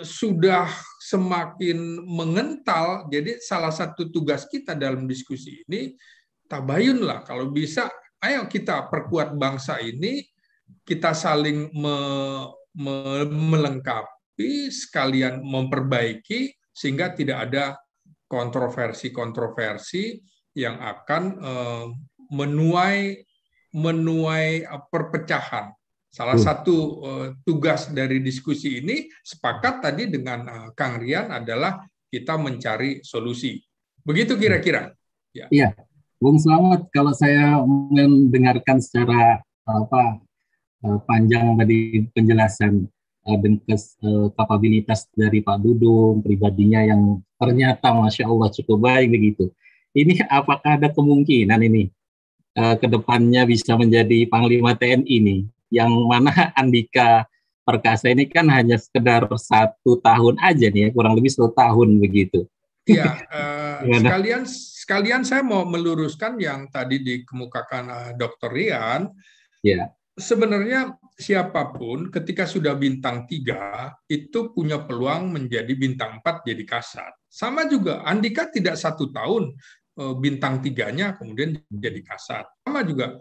sudah semakin mengental. Jadi salah satu tugas kita dalam diskusi ini tabayunlah, kalau bisa ayo kita perkuat bangsa ini, kita saling melengkapi sekalian memperbaiki sehingga tidak ada kontroversi-kontroversi yang akan menuai perpecahan. Salah satu tugas dari diskusi ini, sepakat tadi dengan Kang Rian, adalah kita mencari solusi. Begitu kira-kira. Iya, Bung Slamet, kalau saya mendengarkan secara panjang tadi penjelasan dan kapabilitas dari Pak Dudung, pribadinya yang ternyata Masya Allah cukup baik begitu. Ini apakah ada kemungkinan ini ke depannya bisa menjadi Panglima TNI ini, yang mana Andika Perkasa ini kan hanya sekedar 1 tahun aja nih ya, kurang lebih 1 tahun begitu. Ya, sekalian saya mau meluruskan yang tadi dikemukakan Dr. Rian. Ya. Sebenarnya siapapun ketika sudah bintang 3 itu punya peluang menjadi bintang 4 jadi Kasat. Sama juga Andika tidak 1 tahun bintang 3-nya kemudian jadi kasat. Sama juga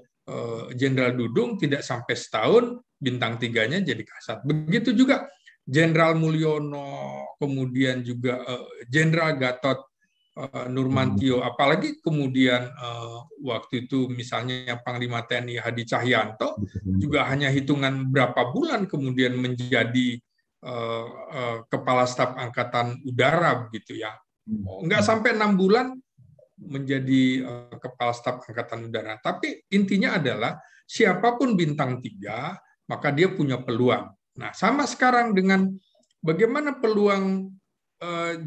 Jenderal Dudung tidak sampai setahun bintang 3-nya jadi kasat. Begitu juga Jenderal Mulyono, kemudian juga Jenderal Gatot Nurmantio, apalagi kemudian waktu itu misalnya Panglima TNI Hadi Cahyanto juga hanya hitungan berapa bulan kemudian menjadi Kepala Staf Angkatan Udara begitu ya, nggak sampai 6 bulan menjadi Kepala Staf Angkatan Udara. Tapi intinya adalah siapapun bintang 3 maka dia punya peluang. Nah, sama sekarang dengan bagaimana peluang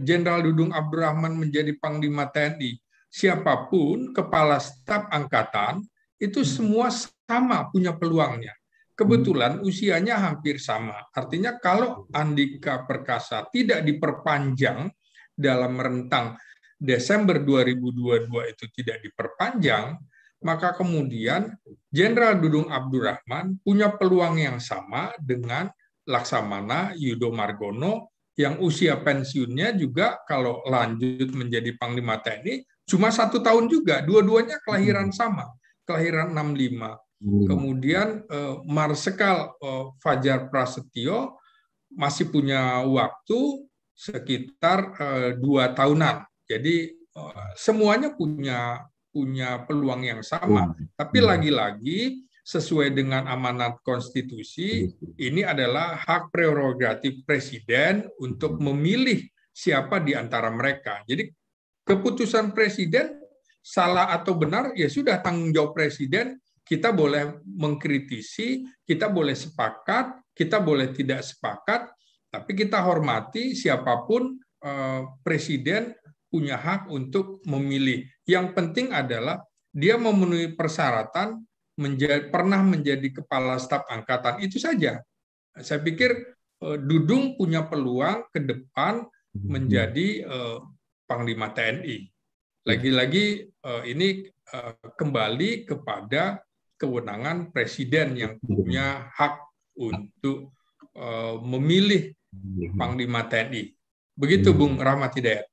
Jenderal Dudung Abdurrahman menjadi Panglima TNI. Siapapun Kepala Staf Angkatan itu semua sama punya peluangnya. Kebetulan usianya hampir sama. Artinya kalau Andika Perkasa tidak diperpanjang dalam rentang Desember 2022 itu tidak diperpanjang, maka kemudian Jenderal Dudung Abdurrahman punya peluang yang sama dengan Laksamana Yudo Margono yang usia pensiunnya juga kalau lanjut menjadi Panglima TNI cuma 1 tahun juga. Dua-duanya kelahiran sama, kelahiran 65. Kemudian Marsikal Fajar Prasetyo masih punya waktu sekitar 2 tahunan. Jadi semuanya punya peluang yang sama. Tapi lagi-lagi sesuai dengan amanat konstitusi, ini adalah hak prerogatif presiden untuk memilih siapa di antara mereka. Jadi keputusan presiden salah atau benar, ya sudah tanggung jawab presiden. Kita boleh mengkritisi, kita boleh sepakat, kita boleh tidak sepakat, tapi kita hormati siapapun presiden punya hak untuk memilih. Yang penting adalah dia memenuhi persyaratan pernah menjadi Kepala Staf Angkatan, itu saja. Saya pikir Dudung punya peluang ke depan menjadi Panglima TNI. Lagi-lagi ini kembali kepada kewenangan presiden yang punya hak untuk memilih Panglima TNI. Begitu Bung Rahmat Hidayat.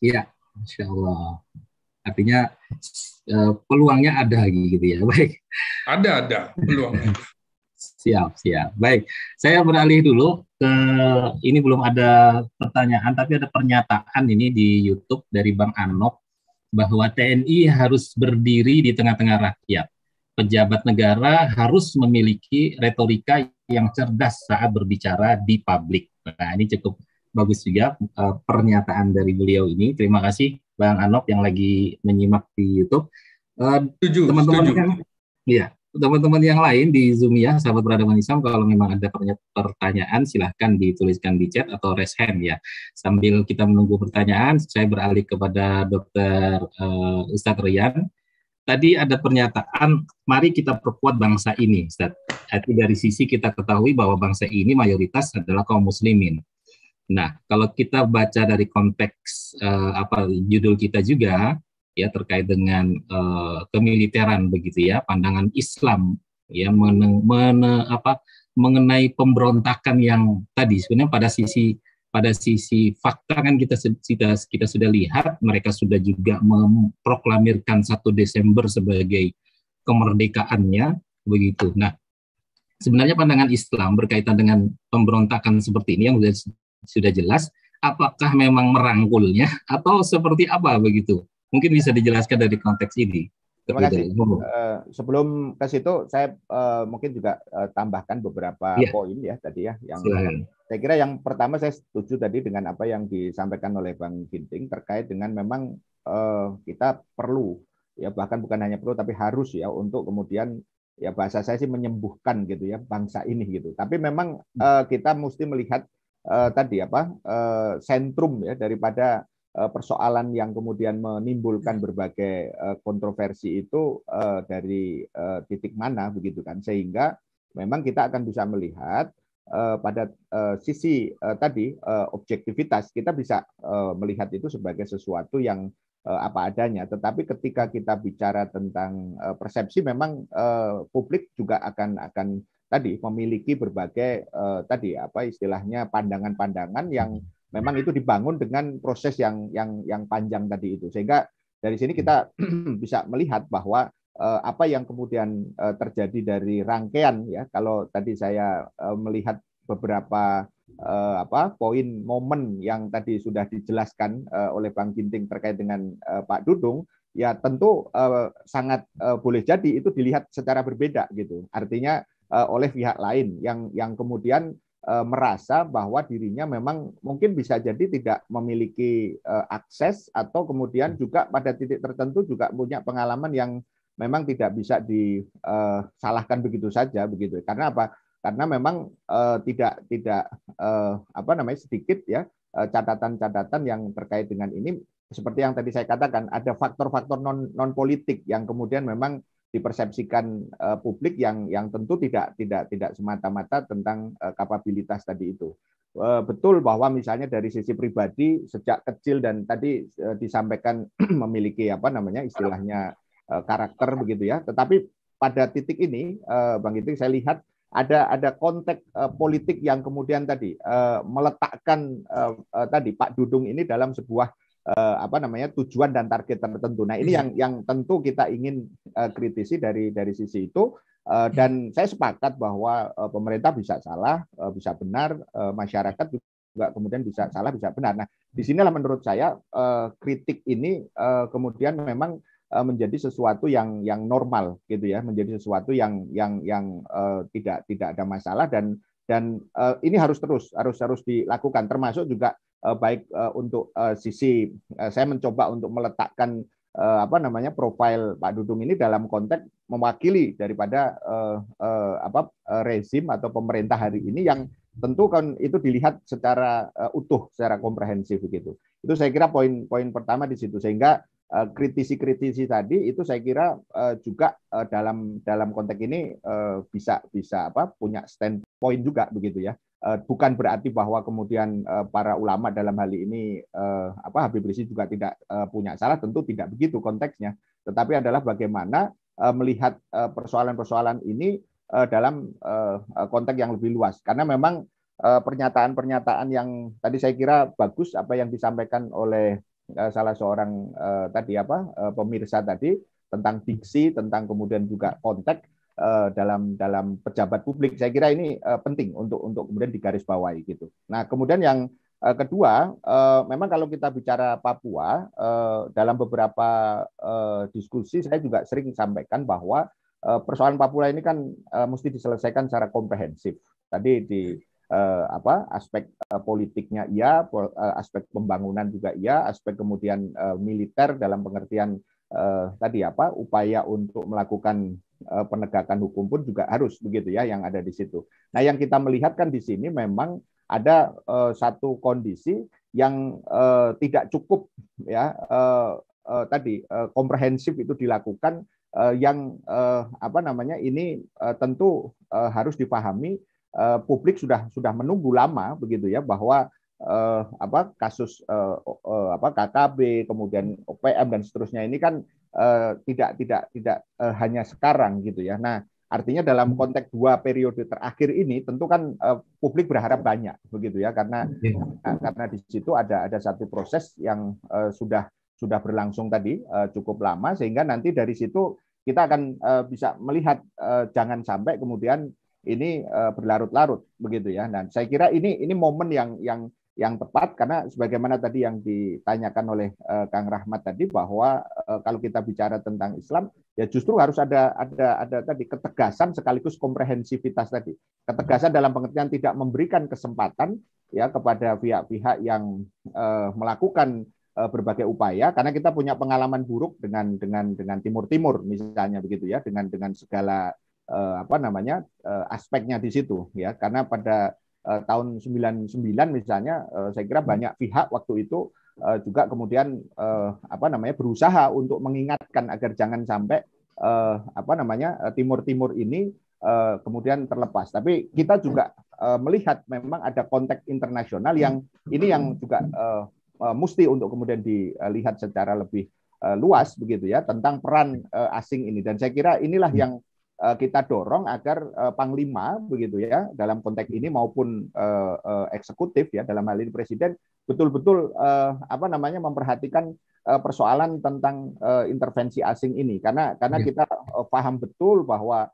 Iya, Masya Allah. Artinya peluangnya ada gitu ya. Baik. Ada peluangnya. Siap. Baik, saya beralih dulu ke ini, belum ada pertanyaan tapi ada pernyataan ini di YouTube dari Bang Anop bahwa TNI harus berdiri di tengah-tengah rakyat. Pejabat negara harus memiliki retorika yang cerdas saat berbicara di publik. Nah, ini cukup bagus juga pernyataan dari beliau ini. Terima kasih Bang Anop yang lagi menyimak di YouTube. Teman-teman yang lain di Zoom ya, sahabat peradaban Islam, kalau memang ada pertanyaan silahkan dituliskan di chat atau raise hand ya. Sambil kita menunggu pertanyaan, saya beralih kepada Dr. Ustadz Rian. Tadi ada pernyataan, mari kita perkuat bangsa ini, Ustadz. Dari sisi kita ketahui bahwa bangsa ini mayoritas adalah kaum muslimin. Nah, kalau kita baca dari konteks judul kita juga ya terkait dengan kemiliteran begitu ya, pandangan Islam ya mengenai pemberontakan yang tadi sebenarnya pada sisi fakta kan kita sudah lihat mereka sudah juga memproklamirkan 1 Desember sebagai kemerdekaannya begitu. Nah, sebenarnya pandangan Islam berkaitan dengan pemberontakan seperti ini yang sudah jelas, apakah memang merangkulnya atau seperti apa begitu? Mungkin bisa dijelaskan dari konteks ini. Terima kasih. Sebelum ke situ, saya mungkin juga tambahkan beberapa poin ya tadi ya. Yang saya kira yang pertama saya setuju tadi dengan apa yang disampaikan oleh Bang Ginting terkait dengan memang kita perlu ya, bahkan bukan hanya perlu tapi harus ya untuk kemudian ya bahasa saya sih menyembuhkan gitu ya bangsa ini gitu. Tapi memang kita mesti melihat tadi sentrum ya daripada persoalan yang kemudian menimbulkan berbagai kontroversi itu dari titik mana begitu kan, sehingga memang kita akan bisa melihat pada sisi tadi objektivitas kita bisa melihat itu sebagai sesuatu yang apa adanya, tetapi ketika kita bicara tentang persepsi memang publik juga akan tadi memiliki berbagai tadi istilahnya pandangan-pandangan yang memang itu dibangun dengan proses yang panjang tadi itu, sehingga dari sini kita bisa melihat bahwa apa yang kemudian terjadi dari rangkaian, ya, kalau tadi saya melihat beberapa poin momen yang tadi sudah dijelaskan oleh Bang Ginting terkait dengan Pak Dudung, ya tentu sangat boleh jadi itu dilihat secara berbeda gitu. Artinya oleh pihak lain yang kemudian merasa bahwa dirinya memang mungkin bisa jadi tidak memiliki akses, atau kemudian juga pada titik tertentu juga punya pengalaman yang memang tidak bisa disalahkan begitu saja begitu. Karena apa? Karena memang tidak sedikit ya catatan-catatan yang terkait dengan ini, seperti yang tadi saya katakan, ada faktor-faktor non politik yang kemudian memang dipersepsikan publik yang tentu tidak semata-mata tentang kapabilitas tadi itu. Betul bahwa misalnya dari sisi pribadi sejak kecil dan tadi disampaikan memiliki istilahnya karakter begitu ya. Tetapi pada titik ini Bang Ginting, saya lihat ada konteks politik yang kemudian tadi meletakkan tadi Pak Dudung ini dalam sebuah tujuan dan target tertentu. Nah, ini yang tentu kita ingin kritisi dari sisi itu, dan saya sepakat bahwa pemerintah bisa salah, bisa benar, masyarakat juga kemudian bisa salah, bisa benar. Nah, disinilah menurut saya kritik ini kemudian memang menjadi sesuatu yang normal gitu ya, menjadi sesuatu yang tidak ada masalah, dan ini harus dilakukan, termasuk juga baik untuk sisi saya mencoba untuk meletakkan profil Pak Dudung ini dalam konteks mewakili daripada rezim atau pemerintah hari ini yang tentu kan itu dilihat secara utuh, secara komprehensif begitu. Itu saya kira poin pertama di situ, sehingga kritisi tadi itu saya kira juga dalam konteks ini bisa punya standpoint juga begitu ya. Bukan berarti bahwa kemudian para ulama dalam hal ini Habib Rizik juga tidak punya salah, tentu tidak begitu konteksnya. Tetapi adalah bagaimana melihat persoalan-persoalan ini dalam konteks yang lebih luas. Karena memang pernyataan-pernyataan yang tadi saya kira bagus apa yang disampaikan oleh salah seorang pemirsa tadi tentang diksi, tentang kemudian juga konteks dalam pejabat publik. Saya kira ini penting untuk kemudian digarisbawahi gitu. Nah, kemudian yang kedua, memang kalau kita bicara Papua, dalam beberapa diskusi saya juga sering sampaikan bahwa persoalan Papua ini kan mesti diselesaikan secara komprehensif. Tadi di aspek politiknya iya, aspek pembangunan juga iya, aspek kemudian militer dalam pengertian upaya untuk melakukan penegakan hukum pun juga harus begitu ya yang ada di situ. Nah, yang kita melihat kan di sini memang ada satu kondisi yang tidak cukup ya komprehensif itu dilakukan yang ini tentu harus dipahami. Publik sudah menunggu lama begitu ya bahwa kasus KKB kemudian OPM dan seterusnya ini kan tidak hanya sekarang gitu ya. Nah, artinya dalam konteks 2 periode terakhir ini tentu kan publik berharap banyak begitu ya, karena di situ ada satu proses yang sudah berlangsung tadi cukup lama, sehingga nanti dari situ kita akan bisa melihat jangan sampai kemudian ini berlarut-larut begitu ya. Dan saya kira ini momen yang tepat, karena sebagaimana tadi yang ditanyakan oleh Kang Rahmat tadi bahwa kalau kita bicara tentang Islam ya justru harus ada tadi ketegasan sekaligus komprehensivitas tadi. Ketegasan dalam pengertian tidak memberikan kesempatan ya kepada pihak-pihak yang melakukan berbagai upaya, karena kita punya pengalaman buruk dengan Timur misalnya begitu ya, dengan segala aspeknya di situ ya, karena pada tahun 99 misalnya saya kira banyak pihak waktu itu juga kemudian berusaha untuk mengingatkan agar jangan sampai Timur ini kemudian terlepas. Tapi kita juga melihat memang ada konteks internasional yang juga mesti untuk kemudian dilihat secara lebih luas begitu ya, tentang peran asing ini. Dan saya kira inilah yang kita dorong agar Panglima begitu ya dalam konteks ini maupun eksekutif ya dalam hal ini Presiden betul-betul memperhatikan persoalan tentang intervensi asing ini karena kita paham betul bahwa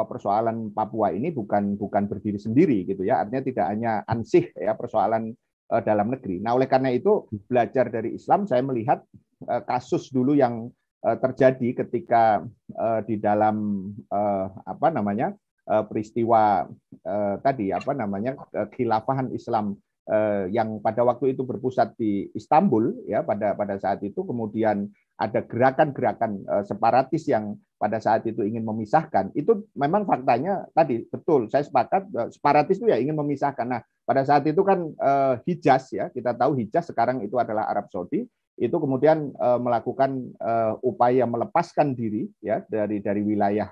persoalan Papua ini bukan berdiri sendiri gitu ya, artinya tidak hanya ansih ya persoalan dalam negeri. Nah oleh karena itu belajar dari Islam saya melihat kasus dulu yang terjadi ketika di dalam peristiwa tadi khilafahan Islam yang pada waktu itu berpusat di Istanbul ya pada saat itu, kemudian ada gerakan-gerakan separatis yang pada saat itu ingin memisahkan. Itu memang faktanya tadi betul, saya sepakat separatis itu ya ingin memisahkan. Nah pada saat itu kan Hijaz ya, kita tahu Hijaz sekarang itu adalah Arab Saudi, itu kemudian melakukan upaya melepaskan diri ya dari wilayah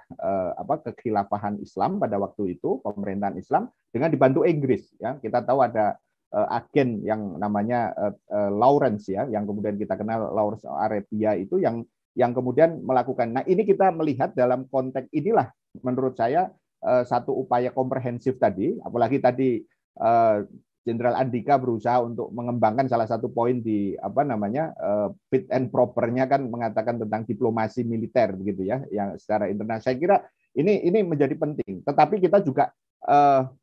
kekhilafahan Islam pada waktu itu, pemerintahan Islam dengan dibantu Inggris ya. Kita tahu ada agen yang namanya Lawrence ya, yang kemudian kita kenal Lawrence Arabia itu yang kemudian melakukan. Nah, ini kita melihat dalam konteks inilah menurut saya satu upaya komprehensif tadi, apalagi tadi Jenderal Andika berusaha untuk mengembangkan salah satu poin di fit and proper-nya kan mengatakan tentang diplomasi militer begitu ya, yang secara internasional. Saya kira ini menjadi penting. Tetapi kita juga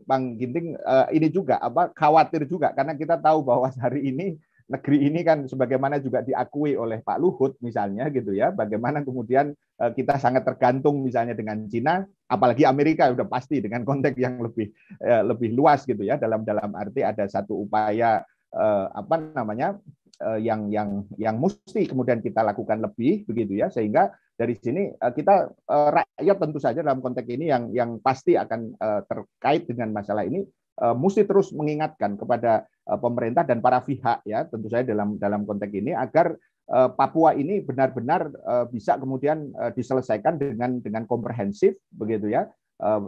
Bang Ginting ini juga khawatir juga karena kita tahu bahwa hari ini negeri ini kan sebagaimana juga diakui oleh Pak Luhut misalnya gitu ya, bagaimana kemudian kita sangat tergantung misalnya dengan Cina, apalagi Amerika udah pasti dengan konteks yang lebih luas gitu ya, dalam arti ada satu upaya yang mesti kemudian kita lakukan lebih begitu ya, sehingga dari sini kita rakyat tentu saja dalam konteks ini yang pasti akan terkait dengan masalah ini mesti terus mengingatkan kepada pemerintah dan para pihak ya tentu saja dalam konteks ini agar Papua ini benar-benar bisa kemudian diselesaikan dengan komprehensif begitu ya,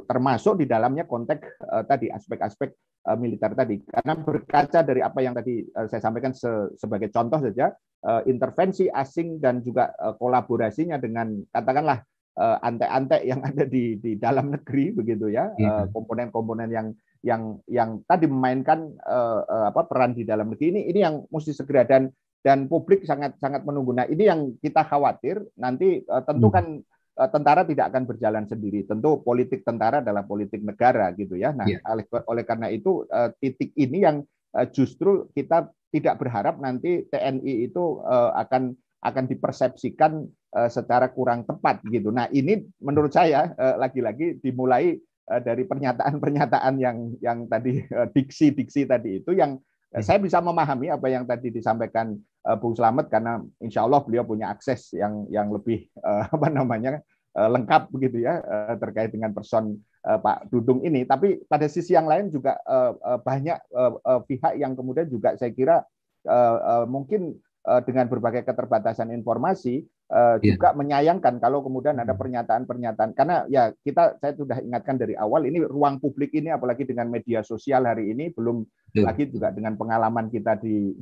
termasuk di dalamnya konteks tadi aspek-aspek militer tadi, karena berkaca dari apa yang tadi saya sampaikan sebagai contoh saja, intervensi asing dan juga kolaborasinya dengan katakanlah antek-antek yang ada di dalam negeri begitu ya, komponen-komponen yang tadi memainkan peran di dalam negeri ini yang mesti segera dan publik sangat menunggu. Nah ini yang kita khawatir nanti tentu kan tentara tidak akan berjalan sendiri. Tentu politik tentara adalah politik negara gitu ya. Nah oleh karena itu titik ini yang justru kita tidak berharap nanti TNI itu akan dipersepsikan secara kurang tepat gitu. Nah ini menurut saya lagi-lagi dimulai dari pernyataan-pernyataan yang tadi diksi-diksi tadi itu yang saya bisa memahami apa yang tadi disampaikan Bung Slamet karena insya Allah beliau punya akses yang lebih lengkap begitu ya terkait dengan person Pak Dudung ini. Tapi pada sisi yang lain juga banyak pihak yang kemudian juga saya kira mungkin dengan berbagai keterbatasan informasi juga menyayangkan kalau kemudian ada pernyataan-pernyataan, karena ya saya sudah ingatkan dari awal ini ruang publik ini apalagi dengan media sosial hari ini, belum lagi juga dengan pengalaman kita di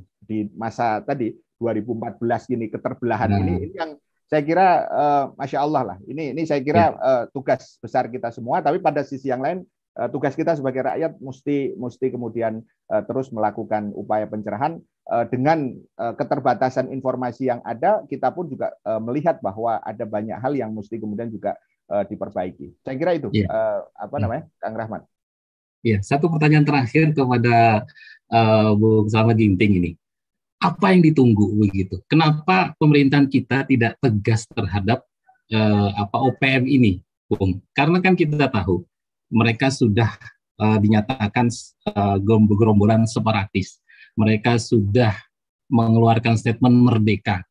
masa tadi 2014 ini keterbelahan ini yang saya kira Masya Allah lah, ini saya kira tugas besar kita semua, tapi pada sisi yang lain tugas kita sebagai rakyat mesti kemudian terus melakukan upaya pencerahan dengan keterbatasan informasi yang ada. Kita pun juga melihat bahwa ada banyak hal yang mesti kemudian juga diperbaiki. Saya kira itu Kang Rahmat. Ya, satu pertanyaan terakhir kepada Bung Slamet Ginting ini. Apa yang ditunggu begitu? Kenapa pemerintahan kita tidak tegas terhadap OPM ini, Bung? Karena kan kita tahu mereka sudah dinyatakan gerombolan separatis. Mereka sudah mengeluarkan statement merdeka.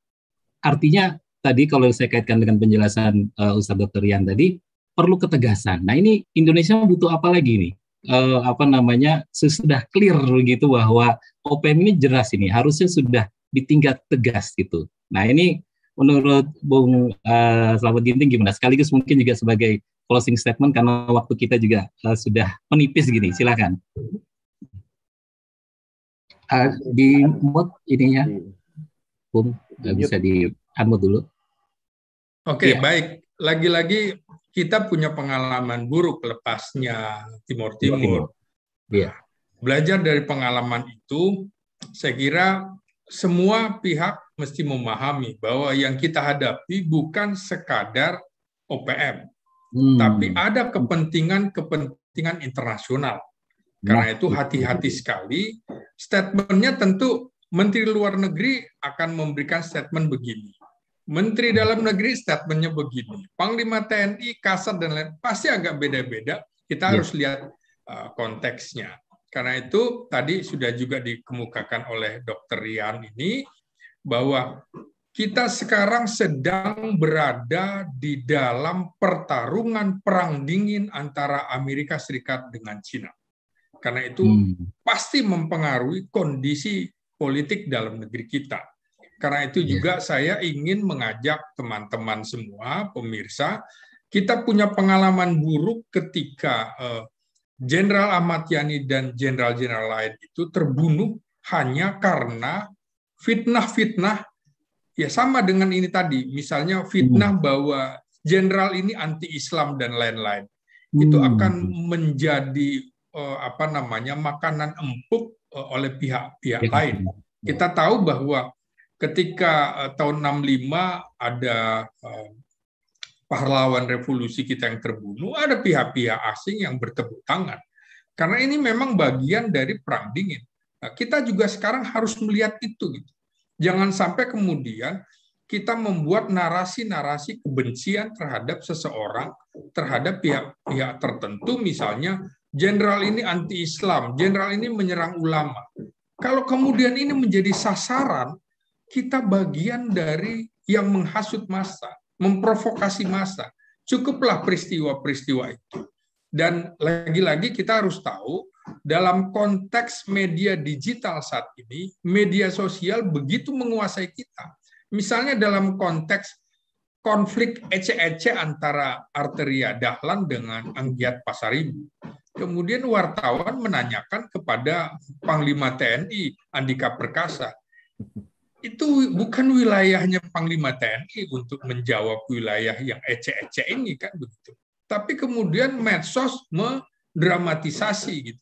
Artinya tadi kalau saya kaitkan dengan penjelasan Ustadz Dr. Rian tadi, perlu ketegasan. Nah ini Indonesia butuh apa lagi nih? Sudah clear begitu bahwa OPM ini jelas ini harusnya sudah ditindak tegas gitu. Nah ini menurut Bung Slamet Ginting gimana? Sekaligus mungkin juga sebagai closing statement karena waktu kita juga sudah menipis gini. Silakan. Di mute ininya, Bung, bisa di unmute dulu. Oke, baik. lagi-lagi kita punya pengalaman buruk lepasnya Timur Timur. Iya. Belajar dari pengalaman itu, saya kira semua pihak mesti memahami bahwa yang kita hadapi bukan sekadar OPM, tapi ada kepentingan internasional. Karena itu hati-hati sekali. Statementnya tentu Menteri Luar Negeri akan memberikan statement begini. Menteri Dalam Negeri statementnya begini. Panglima TNI, Kasat, dan lain pasti agak beda-beda. Kita harus lihat konteksnya. Karena itu tadi sudah juga dikemukakan oleh Dr. Rian ini, bahwa kita sekarang sedang berada di dalam pertarungan perang dingin antara Amerika Serikat dengan Cina. Karena itu pasti mempengaruhi kondisi politik dalam negeri kita. Karena itu juga saya ingin mengajak teman-teman semua, pemirsa, kita punya pengalaman buruk ketika Jenderal Ahmad Yani dan jenderal-jenderal lain itu terbunuh hanya karena fitnah-fitnah, ya sama dengan ini tadi, misalnya fitnah bahwa jenderal ini anti-Islam dan lain-lain. Itu akan menjadi makanan empuk oleh pihak-pihak lain. Kita tahu bahwa ketika tahun 65 ada pahlawan revolusi kita yang terbunuh, ada pihak-pihak asing yang bertepuk tangan. Karena ini memang bagian dari perang dingin. Nah, kita juga sekarang harus melihat itu. Gitu. Jangan sampai kemudian kita membuat narasi-narasi kebencian terhadap seseorang, terhadap pihak-pihak tertentu, misalnya jenderal ini anti-Islam, jenderal ini menyerang ulama. Kalau kemudian ini menjadi sasaran, kita bagian dari yang menghasut massa, memprovokasi massa. Cukuplah peristiwa-peristiwa itu. Dan lagi-lagi kita harus tahu, dalam konteks media digital saat ini, media sosial begitu menguasai kita. Misalnya dalam konteks konflik ece-ece antara Arteria Dahlan dengan Anggiat Pasaribu. Kemudian wartawan menanyakan kepada Panglima TNI, Andika Perkasa. Itu bukan wilayahnya Panglima TNI untuk menjawab wilayah yang ece-ece ini, kan begitu. Tapi kemudian medsos mendramatisasi gitu.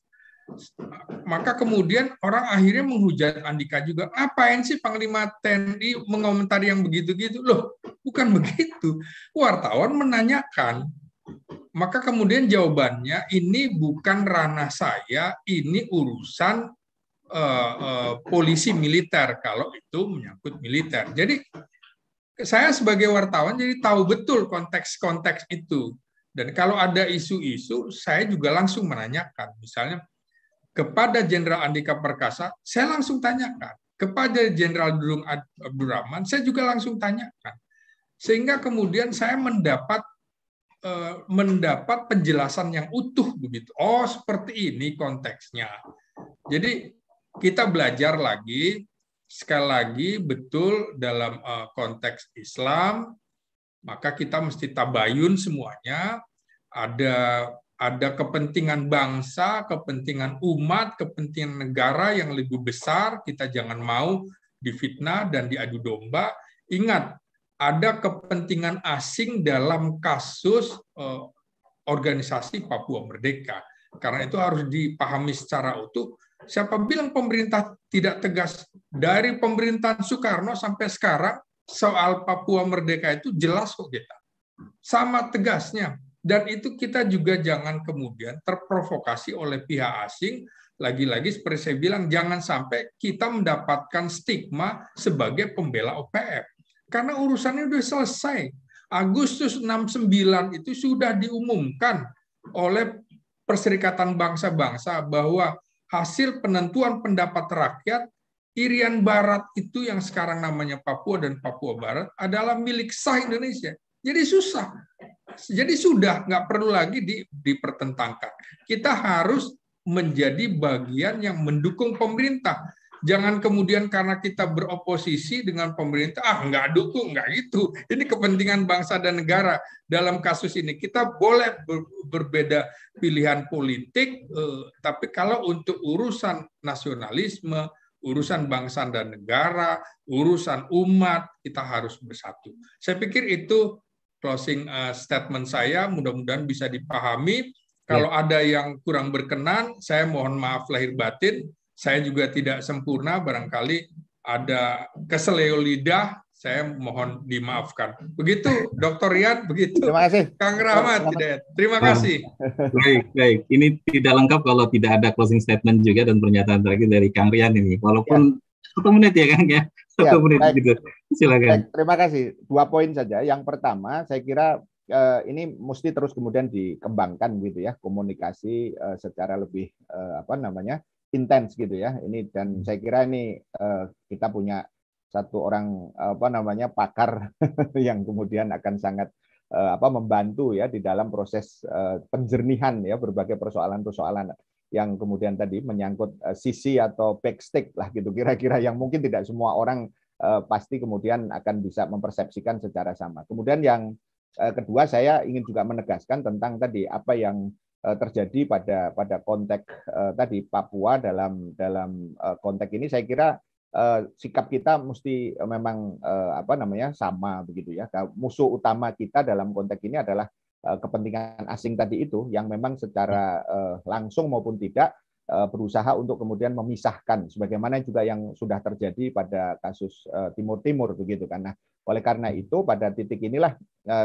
Maka kemudian orang akhirnya menghujat Andika juga. Apain sih Panglima TNI mengomentari yang begitu-gitu? Loh, bukan begitu. Wartawan menanyakan. Maka kemudian jawabannya, ini bukan ranah saya, ini urusan polisi militer kalau itu menyangkut militer. Jadi saya sebagai wartawan jadi tahu betul konteks-konteks itu. Dan kalau ada isu-isu, saya juga langsung menanyakan. Misalnya kepada Jenderal Andika Perkasa, saya langsung tanyakan. Kepada Jenderal Dudung Abdurrahman, saya juga langsung tanyakan. Sehingga kemudian saya mendapat penjelasan yang utuh begitu. Oh, seperti ini konteksnya. Jadi kita belajar lagi, sekali lagi betul dalam konteks Islam, maka kita mesti tabayun semuanya. Ada kepentingan bangsa, kepentingan umat, kepentingan negara yang lebih besar. Kita jangan mau difitnah dan diadu domba. Ingat, ada kepentingan asing dalam kasus organisasi Papua Merdeka. Karena itu harus dipahami secara utuh. Siapa bilang pemerintah tidak tegas? Dari pemerintahan Soekarno sampai sekarang, soal Papua Merdeka itu jelas kok kita. Sama tegasnya. Dan itu kita juga jangan kemudian terprovokasi oleh pihak asing. Lagi-lagi seperti saya bilang, jangan sampai kita mendapatkan stigma sebagai pembela OPM. Karena urusannya sudah selesai. Agustus 69 itu sudah diumumkan oleh Perserikatan Bangsa-Bangsa bahwa hasil penentuan pendapat rakyat, Irian Barat itu yang sekarang namanya Papua dan Papua Barat adalah milik sah Indonesia. Jadi susah. Jadi sudah nggak perlu lagi dipertentangkan. Kita harus menjadi bagian yang mendukung pemerintah. Jangan kemudian karena kita beroposisi dengan pemerintah, nggak dukung, nggak gitu. Ini kepentingan bangsa dan negara. Dalam kasus ini kita boleh berbeda pilihan politik, tapi kalau untuk urusan nasionalisme, urusan bangsa dan negara, urusan umat, kita harus bersatu. Saya pikir itu closing statement saya, mudah-mudahan bisa dipahami. Kalau ada yang kurang berkenan, saya mohon maaf lahir batin. Saya juga tidak sempurna, barangkali ada keseleo lidah, saya mohon dimaafkan. Begitu, Dr. Rian, begitu. Terima kasih. Kang Rahmat, terima kasih. Baik. Ini tidak lengkap kalau tidak ada closing statement juga dan pernyataan terakhir dari Kang Rian ini. Walaupun 1 menit ya, Kang ya. 1 menit gitu. Silakan. Terima kasih. 2 poin saja. Yang pertama, saya kira ini mesti terus kemudian dikembangkan gitu ya, komunikasi secara lebih intens gitu ya. Ini, dan saya kira ini kita punya satu orang pakar yang kemudian akan sangat membantu ya di dalam proses penjernihan ya berbagai persoalan-persoalan yang kemudian tadi menyangkut sisi atau backstake lah gitu, kira-kira yang mungkin tidak semua orang pasti kemudian akan bisa mempersepsikan secara sama. Kemudian yang kedua, saya ingin juga menegaskan tentang tadi apa yang terjadi pada konteks tadi Papua dalam konteks ini. Saya kira sikap kita mesti memang sama begitu ya. Musuh utama kita dalam konteks ini adalah kepentingan asing tadi itu, yang memang secara langsung maupun tidak berusaha untuk kemudian memisahkan, sebagaimana juga yang sudah terjadi pada kasus Timur Timur begitu kan. Nah, oleh karena itu pada titik inilah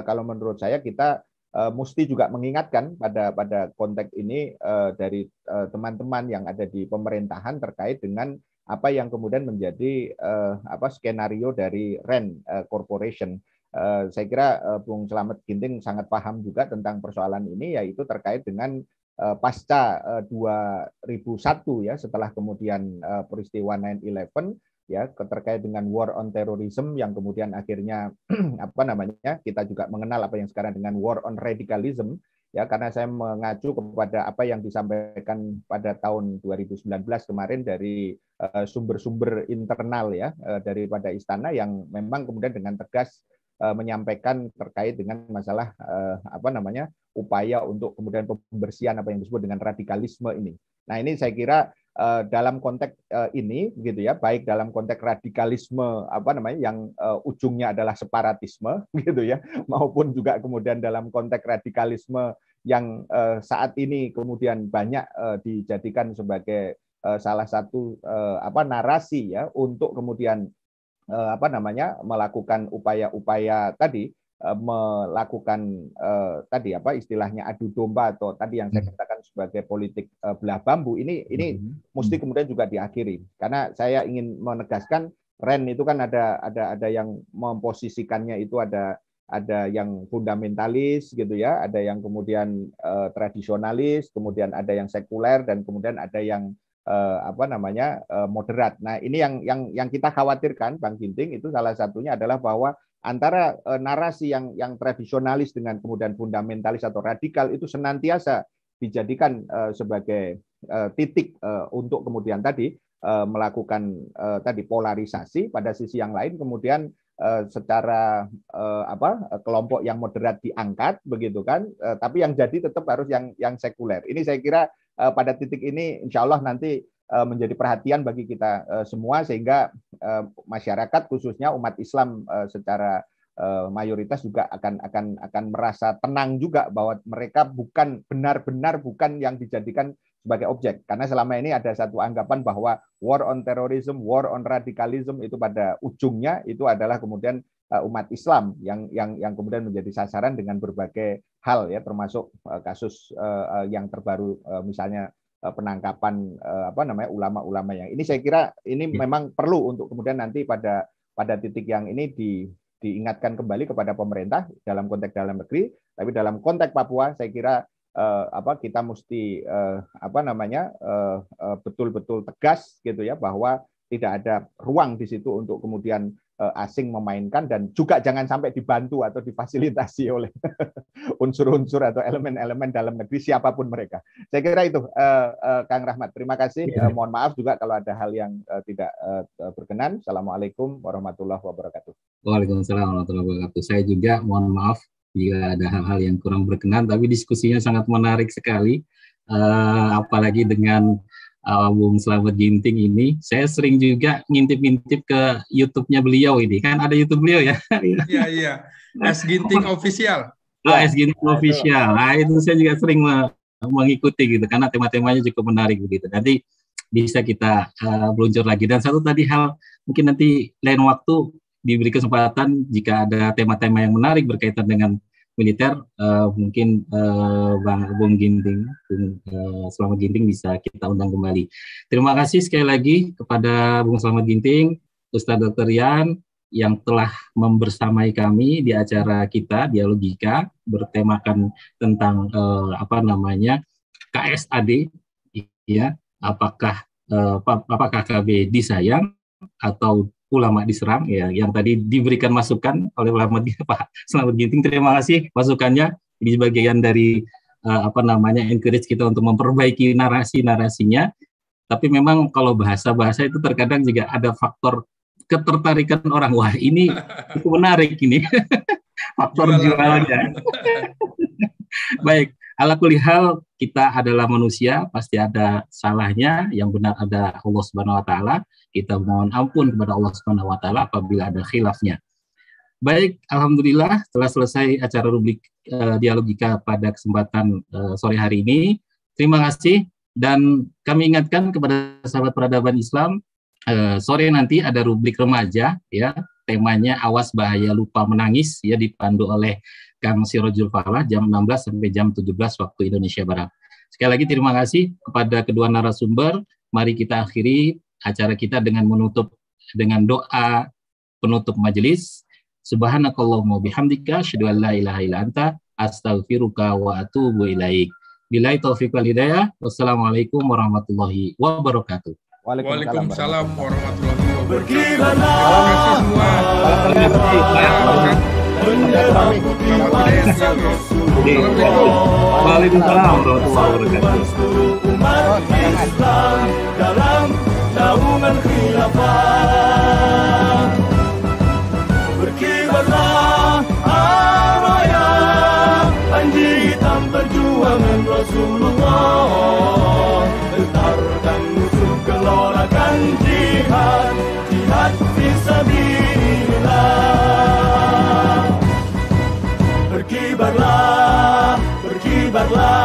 kalau menurut saya kita mesti juga mengingatkan pada konteks ini dari teman-teman yang ada di pemerintahan terkait dengan apa yang kemudian menjadi skenario dari RAND Corporation. Saya kira Bung Slamet Ginting sangat paham juga tentang persoalan ini, yaitu terkait dengan pasca 2001 ya, setelah kemudian peristiwa 9/11 ya, terkait dengan war on terrorism yang kemudian akhirnya kita juga mengenal apa yang sekarang dengan war on radicalism ya, karena saya mengacu kepada apa yang disampaikan pada tahun 2019 kemarin dari sumber-sumber internal ya daripada istana, yang memang kemudian dengan tegas menyampaikan terkait dengan masalah upaya untuk kemudian pembersihan apa yang disebut dengan radikalisme ini. Nah, ini saya kira dalam konteks ini gitu ya, baik dalam konteks radikalisme yang ujungnya adalah separatisme gitu ya, maupun juga kemudian dalam konteks radikalisme yang saat ini kemudian banyak dijadikan sebagai salah satu narasi ya untuk kemudian melakukan upaya-upaya tadi, melakukan istilahnya adu domba atau tadi yang saya katakan sebagai politik belah bambu, ini mesti kemudian juga diakhiri, karena saya ingin menegaskan RAND itu kan ada yang memposisikannya itu ada yang fundamentalis gitu ya, ada yang kemudian tradisionalis, kemudian ada yang sekuler, dan kemudian ada yang moderat. Nah, ini yang kita khawatirkan, Bang Ginting, itu salah satunya adalah bahwa antara narasi yang tradisionalis dengan kemudian fundamentalis atau radikal itu senantiasa dijadikan sebagai titik untuk kemudian tadi melakukan tadi polarisasi. Pada sisi yang lain kemudian secara kelompok yang moderat diangkat begitu kan, tapi yang jadi tetap harus yang sekuler. Ini saya kira pada titik ini insya Allah nanti menjadi perhatian bagi kita semua, sehingga masyarakat khususnya umat Islam secara mayoritas juga akan merasa tenang juga bahwa mereka benar-benar bukan yang dijadikan sebagai objek. Karena selama ini ada satu anggapan bahwa war on terrorism, war on radicalism itu pada ujungnya itu adalah kemudian umat Islam yang kemudian menjadi sasaran dengan berbagai hal ya, termasuk kasus yang terbaru misalnya penangkapan ulama-ulama yang ini. Saya kira ini memang perlu untuk kemudian nanti pada titik yang ini diingatkan kembali kepada pemerintah dalam konteks dalam negeri, tapi dalam konteks Papua saya kira kita mesti betul-betul tegas gitu ya, bahwa tidak ada ruang di situ untuk kemudian asing memainkan, dan juga jangan sampai dibantu atau difasilitasi oleh unsur-unsur atau elemen-elemen dalam negeri siapapun mereka. Saya kira itu Kang Rahmat. Terima kasih. Mohon maaf juga kalau ada hal yang tidak berkenan. Assalamualaikum warahmatullahi wabarakatuh. Waalaikumsalam warahmatullahi wabarakatuh. Saya juga mohon maaf jika ada hal-hal yang kurang berkenan, tapi diskusinya sangat menarik sekali, apalagi dengan Bung Slamet Ginting ini. Saya sering juga ngintip-ngintip ke YouTube-nya beliau ini. Kan ada YouTube beliau ya? Iya, iya. S Ginting Official. S Ginting Official. Nah, itu saya juga sering mengikuti gitu, karena tema-temanya cukup menarik begitu. Nanti bisa kita meluncur lagi. Dan satu tadi hal, mungkin nanti lain waktu diberi kesempatan jika ada tema-tema yang menarik berkaitan dengan militer, mungkin Bung Ginting, Slamet Ginting bisa kita undang kembali. Terima kasih sekali lagi kepada Bung Slamet Ginting, Ustadz Dr. Rian, yang telah membersamai kami di acara kita Dialogika bertemakan tentang KSAD, ya, apakah KB disayang atau ulama diserang, ya, yang tadi diberikan masukan oleh Pak Slamet Ginting. Terima kasih masukannya, ini bagian dari encourage kita untuk memperbaiki narasinya. Tapi memang kalau bahasa itu terkadang juga ada faktor ketertarikan orang. Wah, ini itu menarik ini. Faktor jualannya. Baik, ala kulli hal kita adalah manusia, pasti ada salahnya, yang benar ada Allah Subhanahu wa taala. Kita mohon ampun kepada Allah Subhanahu wa taala apabila ada khilafnya. Baik, alhamdulillah telah selesai acara rubrik Dialogika pada kesempatan sore hari ini. Terima kasih, dan kami ingatkan kepada sahabat peradaban Islam, sore nanti ada rubrik remaja, ya, temanya awas bahaya lupa menangis, ya, dipandu oleh Kang Sirojul Falah jam 16 sampai jam 17 waktu Indonesia Barat. Sekali lagi terima kasih kepada kedua narasumber. Mari kita akhiri acara kita dengan menutup dengan doa penutup majelis. Subhanakallahumma bihamdika asyhadu an la ilaha illa anta astaghfiruka wa atubu ilaik. Billahi taufiq wal hidayah. Wassalamualaikum warahmatullahi wabarakatuh. Waalaikumsalam warahmatullahi wabarakatuh. Berkibarlah bendera putih warisan Rasulullah. Waalaikumsalam warahmatullahi wabarakatuh. Seluruh umat Islam dalam naungan khilafah. Berkibarlah araya panji hitam perjuangan Rasulullah. Gentarkan musuh, gelorakan jihad, jihad fisabilillah. Berkibarlah, berkibarlah.